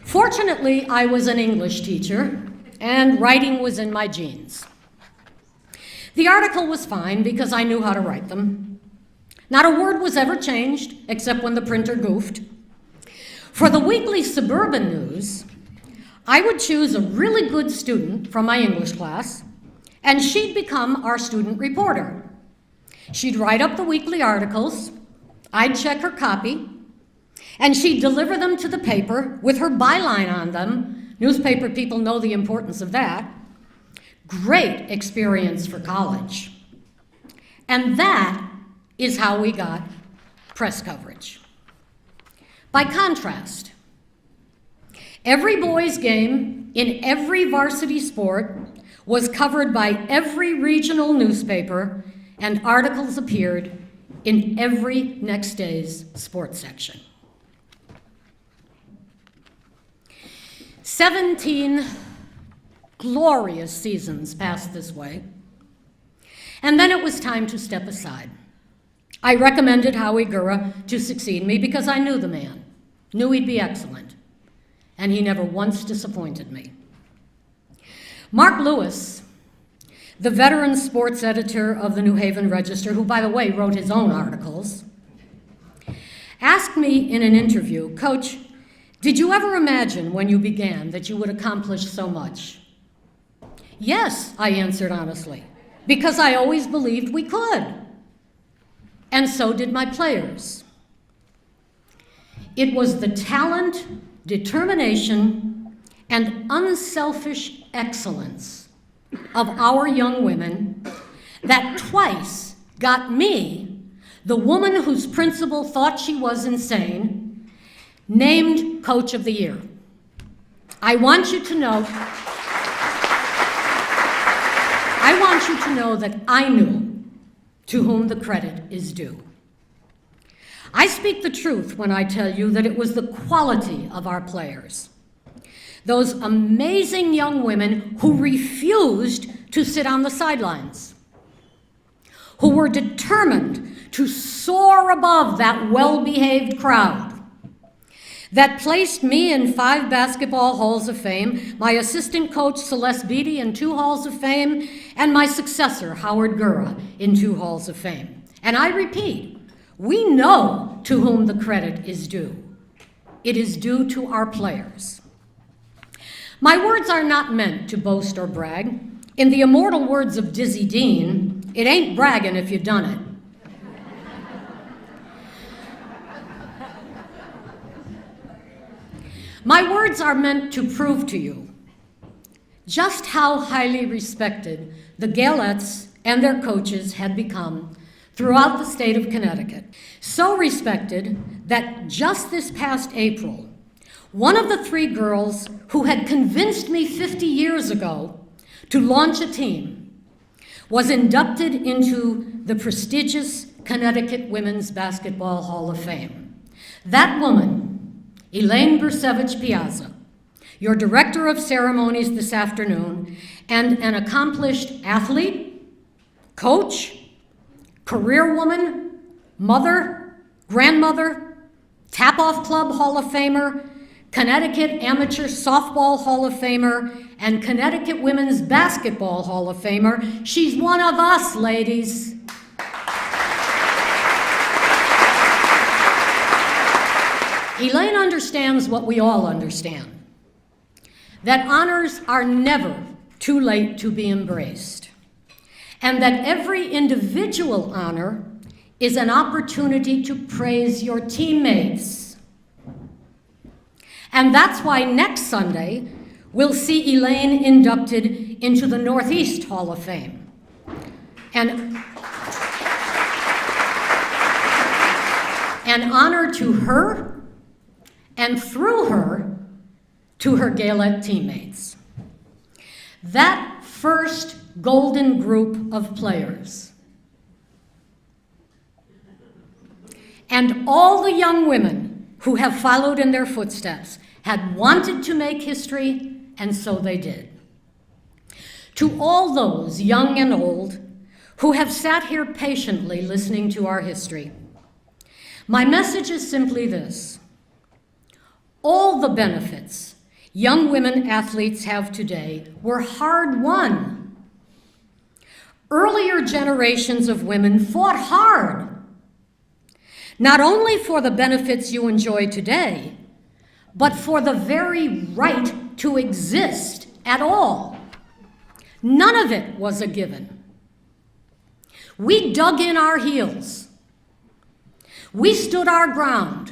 Fortunately, I was an English teacher, and writing was in my genes. The article was fine because I knew how to write them. Not a word was ever changed, except when the printer goofed. For the weekly suburban news, I would choose a really good student from my English class, and she'd become our student reporter. She'd write up the weekly articles, I'd check her copy, and she'd deliver them to the paper with her byline on them. Newspaper people know the importance of that. Great experience for college. And that is how we got press coverage. By contrast, every boys' game in every varsity sport was covered by every regional newspaper, and articles appeared in every next day's sports section. 17 glorious seasons passed this way, and then it was time to step aside. I recommended Howie Gura to succeed me because I knew the man, knew he'd be excellent, and he never once disappointed me. Mark Lewis, the veteran sports editor of the New Haven Register, who, by the way, wrote his own articles, asked me in an interview, "Coach, did you ever imagine when you began that you would accomplish so much?" "Yes," I answered honestly, "because I always believed we could." And so did my players. It was the talent, determination, and unselfish excellence of our young women that twice got me, the woman whose principal thought she was insane, named Coach of the Year. I want you to know that I knew to whom the credit is due. I speak the truth when I tell you that it was the quality of our players, those amazing young women who refused to sit on the sidelines, who were determined to soar above that well-behaved crowd, that placed me in 5 basketball halls of fame, my assistant coach Celeste Beatty in 2 halls of fame, and my successor Howard Gura in 2 halls of fame. And I repeat, we know to whom the credit is due. It is due to our players. My words are not meant to boast or brag. In the immortal words of Dizzy Dean, it ain't bragging if you done it. My words are meant to prove to you just how highly respected the Gaelettes and their coaches had become throughout the state of Connecticut. So respected that just this past April, one of the three girls who had convinced me 50 years ago to launch a team was inducted into the prestigious Connecticut Women's Basketball Hall of Fame. That woman, Elaine Bursevich Piazza, your director of ceremonies this afternoon, and an accomplished athlete, coach, career woman, mother, grandmother, Tap-Off Club Hall of Famer, Connecticut Amateur Softball Hall of Famer, and Connecticut Women's Basketball Hall of Famer. She's one of us, ladies. Elaine understands what we all understand, that honors are never too late to be embraced, and that every individual honor is an opportunity to praise your teammates. And that's why next Sunday, we'll see Elaine inducted into the Northeast Hall of Fame. And an honor to her, and through her, to her Gaelette teammates. That first golden group of players, and all the young women who have followed in their footsteps, had wanted to make history, and so they did. To all those, young and old, who have sat here patiently listening to our history, my message is simply this: all the benefits young women athletes have today were hard-won. Earlier generations of women fought hard, not only for the benefits you enjoy today, but for the very right to exist at all. None of it was a given. We dug in our heels. We stood our ground.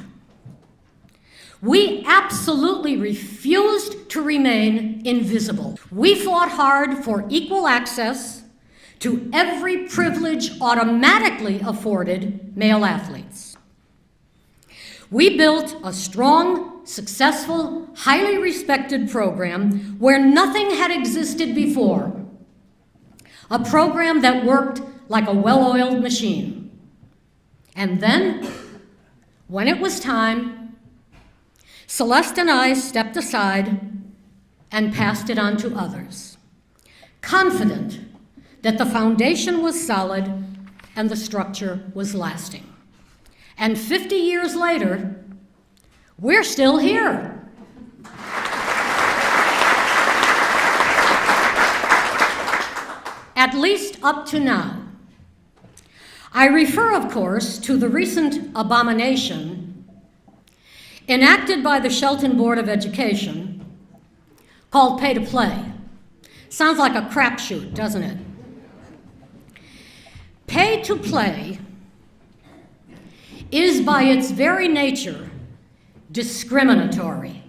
We absolutely refused to remain invisible. We fought hard for equal access to every privilege automatically afforded male athletes. We built a strong, successful, highly respected program where nothing had existed before. A program that worked like a well-oiled machine. And then, when it was time, Celeste and I stepped aside and passed it on to others, confident that the foundation was solid and the structure was lasting. And 50 years later, we're still here. At least up to now. I refer, of course, to the recent abomination enacted by the Shelton Board of Education called pay to play. Sounds like a crapshoot, doesn't it? Pay to play is by its very nature discriminatory.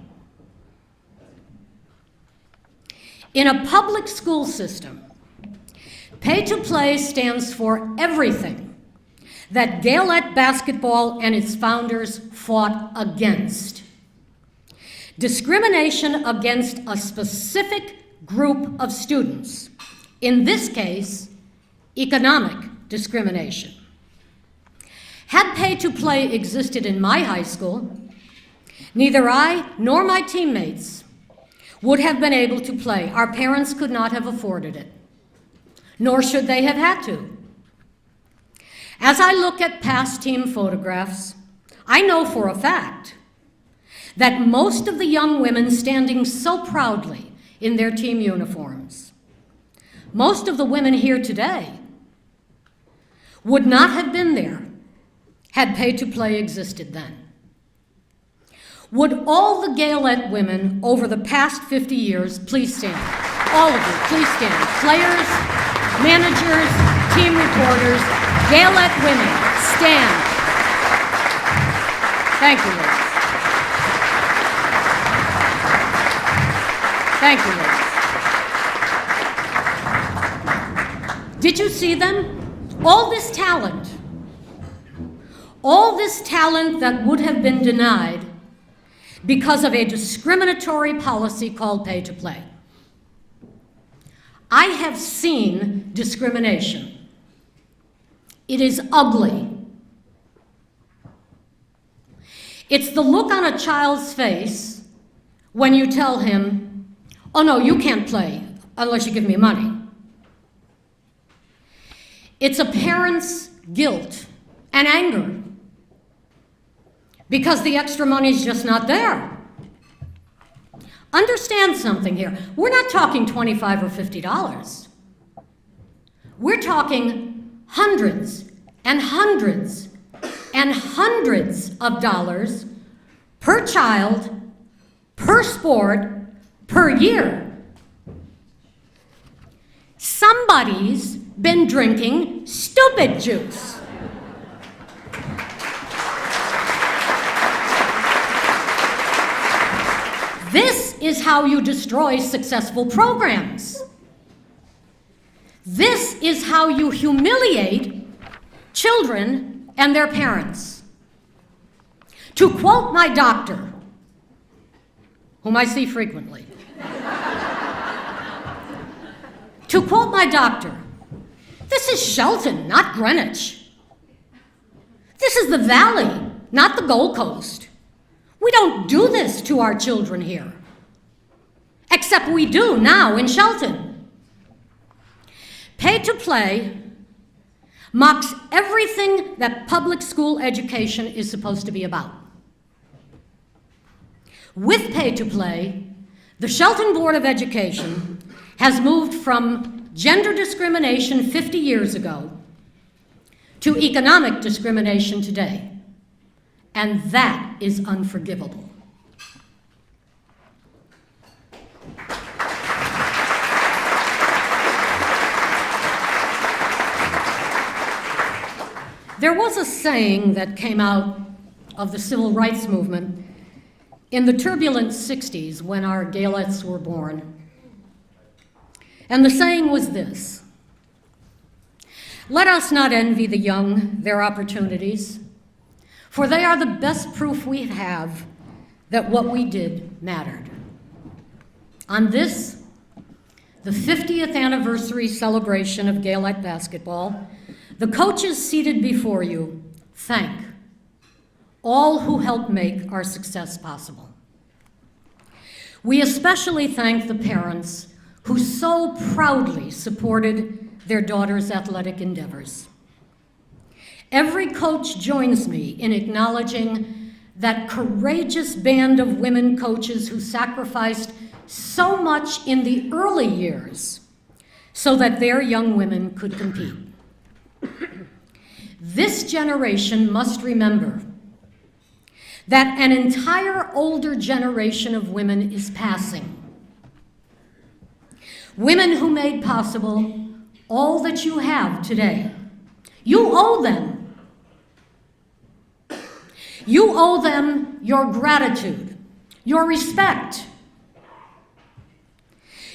In a public school system, pay to play stands for everything that Gaelette basketball and its founders fought against. Discrimination against a specific group of students, in this case, economic discrimination. Had pay to play existed in my high school, neither I nor my teammates would have been able to play. Our parents could not have afforded it, nor should they have had to. As I look at past team photographs, I know for a fact that most of the young women standing so proudly in their team uniforms, most of the women here today, would not have been there had pay to play existed then. Would all the Gaelette women over the past 50 years, please stand, all of you, please stand, players, managers, team reporters, Gaelette women, stand. Thank you, ladies. Thank you, ladies. Did you see them? All this talent that would have been denied because of a discriminatory policy called pay to play. I have seen discrimination. It is ugly. It's the look on a child's face when you tell him, oh no, you can't play unless you give me money. It's a parent's guilt and anger because the extra money's just not there. Understand something here. We're not talking $25 or $50. We're talking hundreds and hundreds and hundreds of dollars per child, per sport, per year. Somebody's been drinking stupid juice. This is how you destroy successful programs. This is how you humiliate children and their parents. To quote my doctor, whom I see frequently, to quote my doctor, this is Shelton, not Greenwich. This is the Valley, not the Gold Coast. We don't do this to our children here. Except we do now in Shelton. Pay to play mocks everything that public school education is supposed to be about. With pay to play, the Shelton Board of Education has moved from gender discrimination 50 years ago to economic discrimination today. And that is unforgivable. There was a saying that came out of the civil rights movement in the turbulent 60s when our Gaelettes were born. And the saying was this: let us not envy the young their opportunities, for they are the best proof we have that what we did mattered. On this, the 50th anniversary celebration of Gaelette basketball, the coaches seated before you thank all who helped make our success possible. We especially thank the parents who so proudly supported their daughters' athletic endeavors. Every coach joins me in acknowledging that courageous band of women coaches who sacrificed so much in the early years so that their young women could compete. This generation must remember that an entire older generation of women is passing. Women who made possible all that you have today. You owe them. You owe them your gratitude, your respect,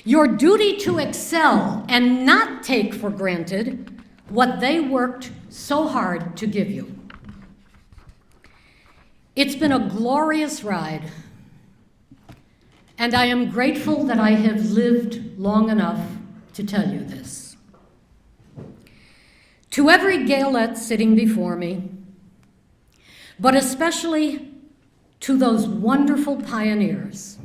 your duty to excel and not take for granted what they worked so hard to give you. It's been a glorious ride, and I am grateful that I have lived long enough to tell you this. To every Gaelette sitting before me, but especially to those wonderful pioneers,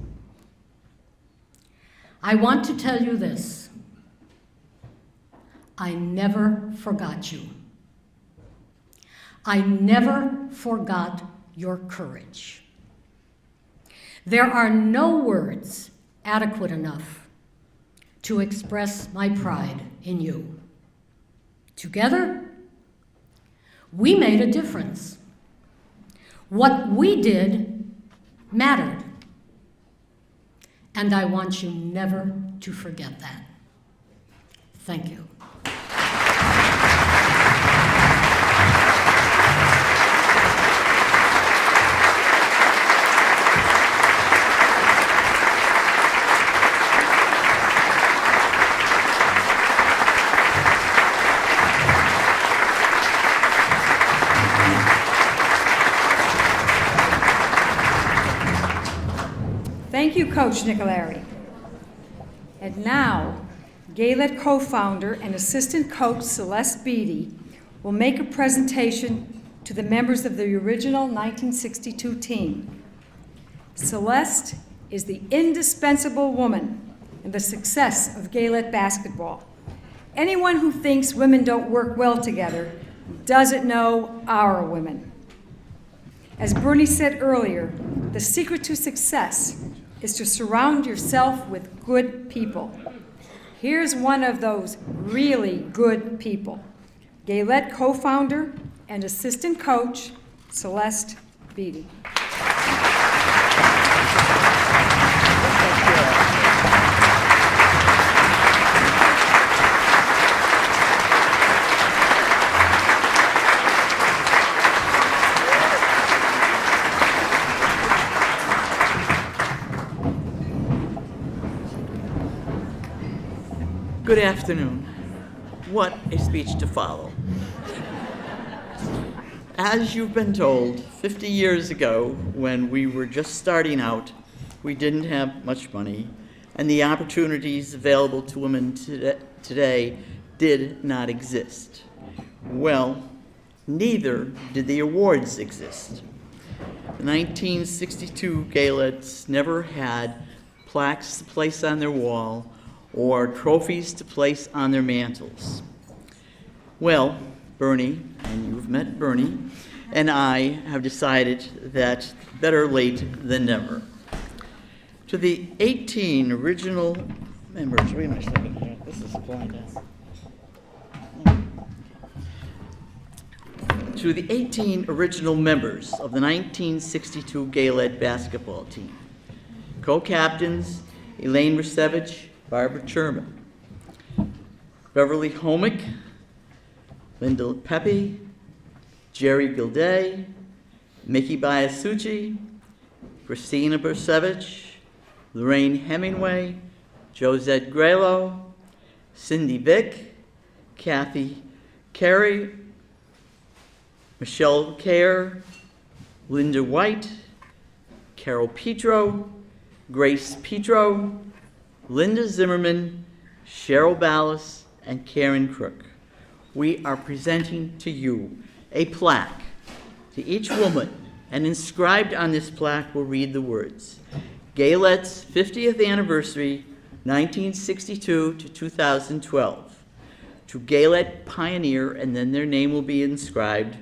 I want to tell you this: I never forgot you. I never forgot your courage. There are no words adequate enough to express my pride in you. Together, we made a difference. What we did mattered, and I want you never to forget that. Thank you. you, Coach Nicolari. And now, Gaelette co-founder and assistant coach Celeste Beatty will make a presentation to the members of the original 1962 team. Celeste is the indispensable woman in the success of Gaelette basketball. Anyone who thinks women don't work well together doesn't know our women. As Bernie said earlier, the secret to success is to surround yourself with good people. Here's one of those really good people. Gaelette co-founder and assistant coach, Celeste Beatty. Good afternoon. What a speech to follow. As you've been told, 50 years ago, when we were just starting out, we didn't have much money, and the opportunities available to women today did not exist. Well, neither did the awards exist. The 1962 Gaelettes never had plaques to place on their wall or trophies to place on their mantles. Well, Bernie, and you've met Bernie, and I have decided that better late than never. To the 18 original members, wait a minute a second here, this is blind. To the 18 original members of the 1962 Gaelette basketball team, co-captains Elaine Rusevich, Barbara Sherman, Beverly Homick, Linda Pepe, Jerry Gilday, Mickey Biasucci, Christina Bursevich, Lorraine Hemingway, Josette Grelo, Cindy Vick, Kathy Carey, Michelle Kerr, Linda White, Carol Petro, Grace Petro, Linda Zimmerman, Cheryl Ballas, and Karen Crook. We are presenting to you a plaque to each woman, and inscribed on this plaque will read the words, Gaelette's 50th anniversary, 1962 to 2012. To Gaelette Pioneer, and then their name will be inscribed,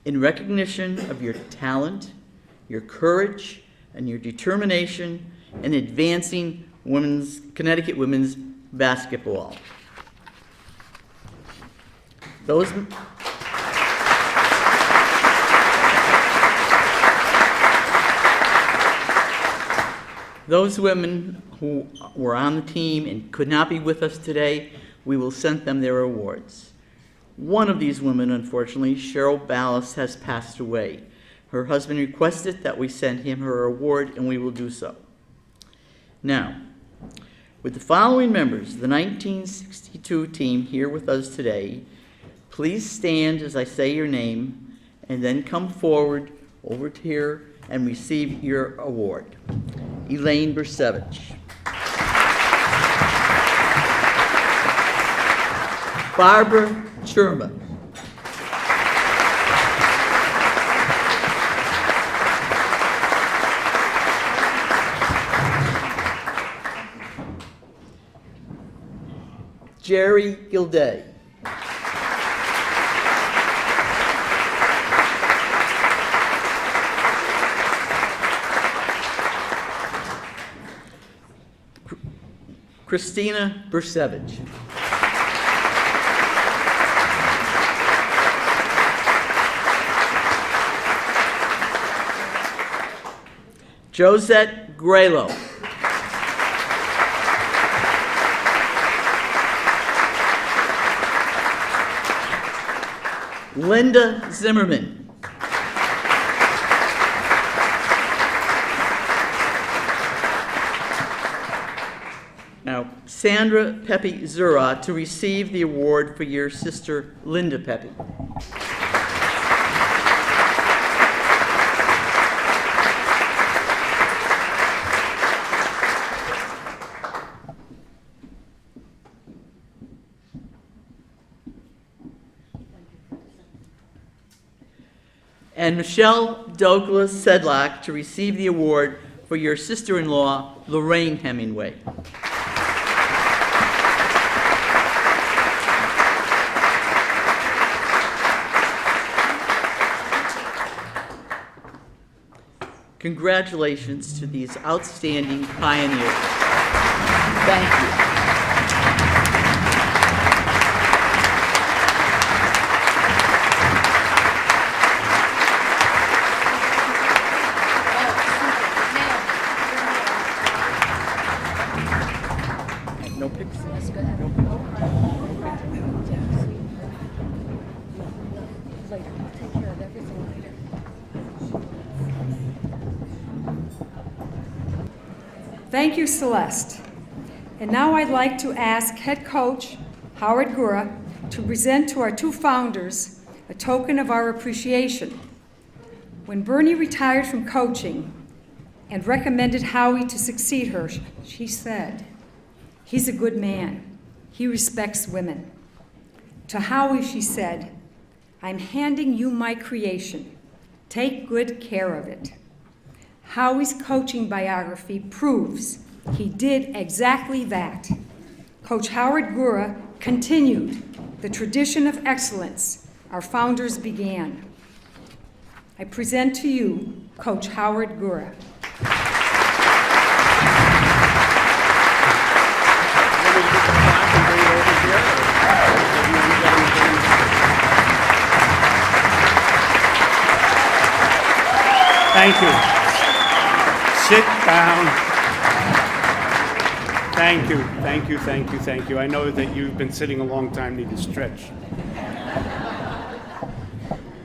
in recognition of your talent, your courage, and your determination in advancing Connecticut women's basketball. Those women who were on the team and could not be with us today, we will send them their awards. One of these women, unfortunately, Cheryl Ballas, has passed away. Her husband requested that we send him her award, and we will do so. Now, with the following members of the 1962 team here with us today, please stand as I say your name, and then come forward over to here and receive your award. Elaine Bursevich. Barbara Sherman. Jerry Gilday. Christina Bursevich. Josette Grelo. Linda Zimmerman. Now, Sandra Pepe Zura to receive the award for your sister, Linda Pepe. and Michelle Douglas Sedlak to receive the award for your sister-in-law, Lorraine Hemingway. Congratulations to these outstanding pioneers. Thank you. No pictures. Thank you, Celeste. And now I'd like to ask head coach Howard Gura to present to our two founders a token of our appreciation. When Bernie retired from coaching and recommended Howie to succeed her, she said, "He's a good man. He respects women." To Howie, she said, "I'm handing you my creation. Take good care of it." Howie's coaching biography proves he did exactly that. Coach Howard Gura continued the tradition of excellence our founders began. I present to you Coach Howard Gura. Thank you. Sit down. Thank you, thank you, thank you, thank you. I know that you've been sitting a long time, need to stretch.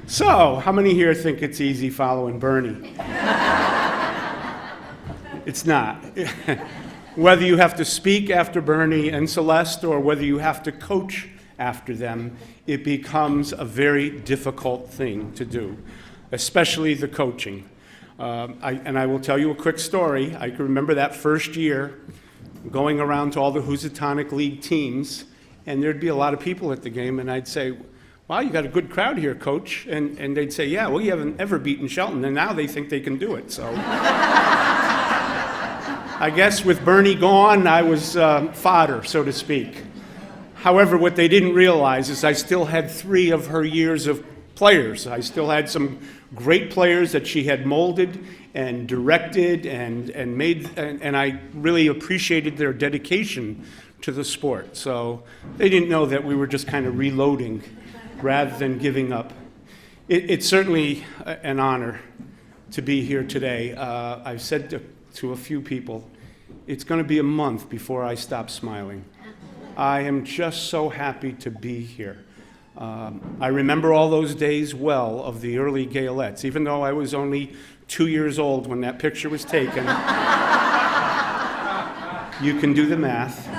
So, how many here think it's easy following Bernie? It's not. Whether you have to speak after Bernie and Celeste or whether you have to coach after them, it becomes a very difficult thing to do, especially the coaching. I will tell you a quick story. I can remember that first year going around to all the Housatonic League teams, and there'd be a lot of people at the game, and I'd say, "Wow, you got a good crowd here, Coach." And they'd say, "Yeah, well, you haven't ever beaten Shelton, and now they think they can do it." So I guess with Bernie gone, I was fodder, so to speak. However, what they didn't realize is I still had 3 of her years of players. I still had some great players that she had molded and directed and made, and I really appreciated their dedication to the sport. So they didn't know that we were just kind of reloading rather than giving up. It's certainly an honor to be here today. I've said to a few people, it's going to be a month before I stop smiling. I am just so happy to be here. I remember all those days well of the early Gaelettes, even though I was only 2 years old when that picture was taken. You can do the math.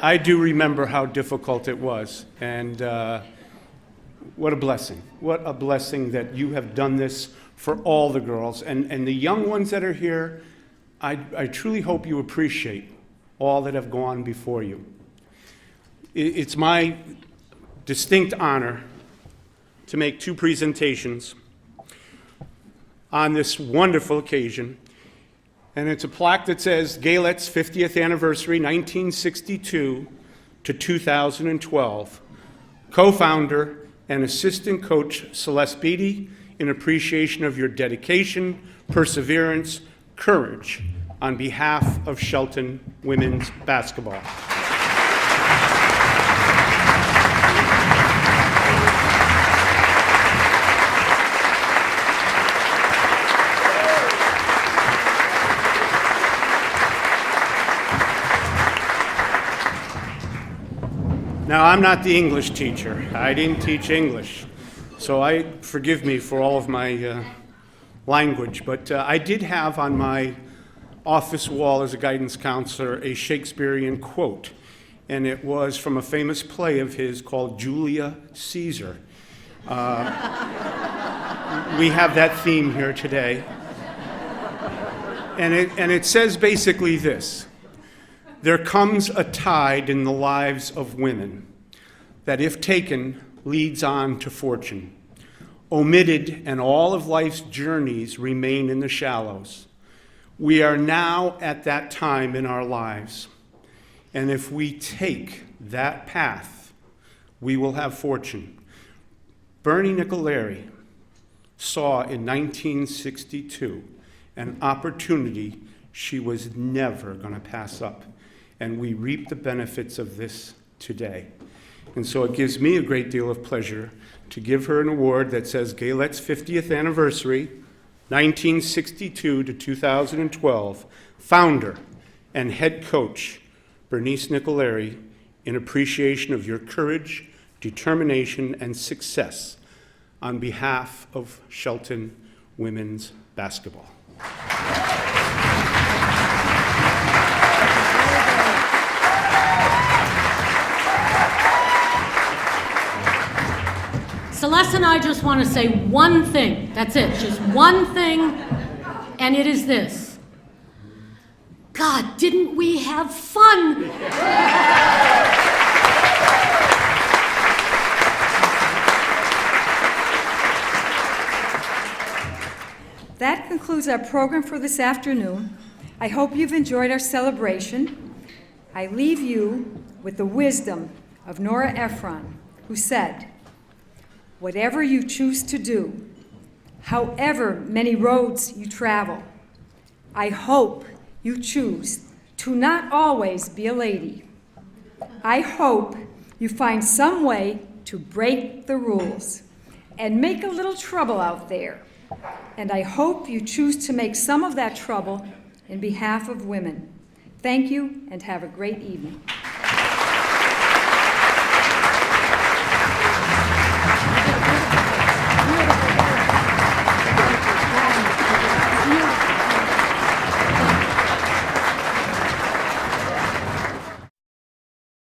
I do remember how difficult it was, and what a blessing. What a blessing that you have done this for all the girls. And the young ones that are here, I truly hope you appreciate all that have gone before you. It's my distinct honor to make 2 presentations on this wonderful occasion. And it's a plaque that says Gaelettes 50th Anniversary, 1962 to 2012. Co-founder and assistant coach Celeste Beatty, in appreciation of your dedication, perseverance, courage on behalf of Shelton women's basketball. Now, I'm not the English teacher. I didn't teach English, so forgive me for all of my language, but I did have on my office wall as a guidance counselor a Shakespearean quote, and it was from a famous play of his called Julia Caesar. We have that theme here today, and it says basically this: there comes a tide in the lives of women that, if taken, leads on to fortune. Omitted and all of life's journeys remain in the shallows. We are now at that time in our lives, and if we take that path, we will have fortune. Bernie Nicolari saw in 1962 an opportunity she was never going to pass up, and we reap the benefits of this today. And so it gives me a great deal of pleasure to give her an award that says Gaelettes 50th Anniversary, 1962 to 2012, founder and head coach, Bernice Nicolari, in appreciation of your courage, determination, and success on behalf of Shelton Women's Basketball. Celeste and I just want to say one thing. That's it, just one thing, and it is this. God, didn't we have fun? That concludes our program for this afternoon. I hope you've enjoyed our celebration. I leave you with the wisdom of Nora Ephron, who said, "Whatever you choose to do, however many roads you travel, I hope you choose to not always be a lady. I hope you find some way to break the rules and make a little trouble out there. And I hope you choose to make some of that trouble in behalf of women. Thank you, and have a great evening."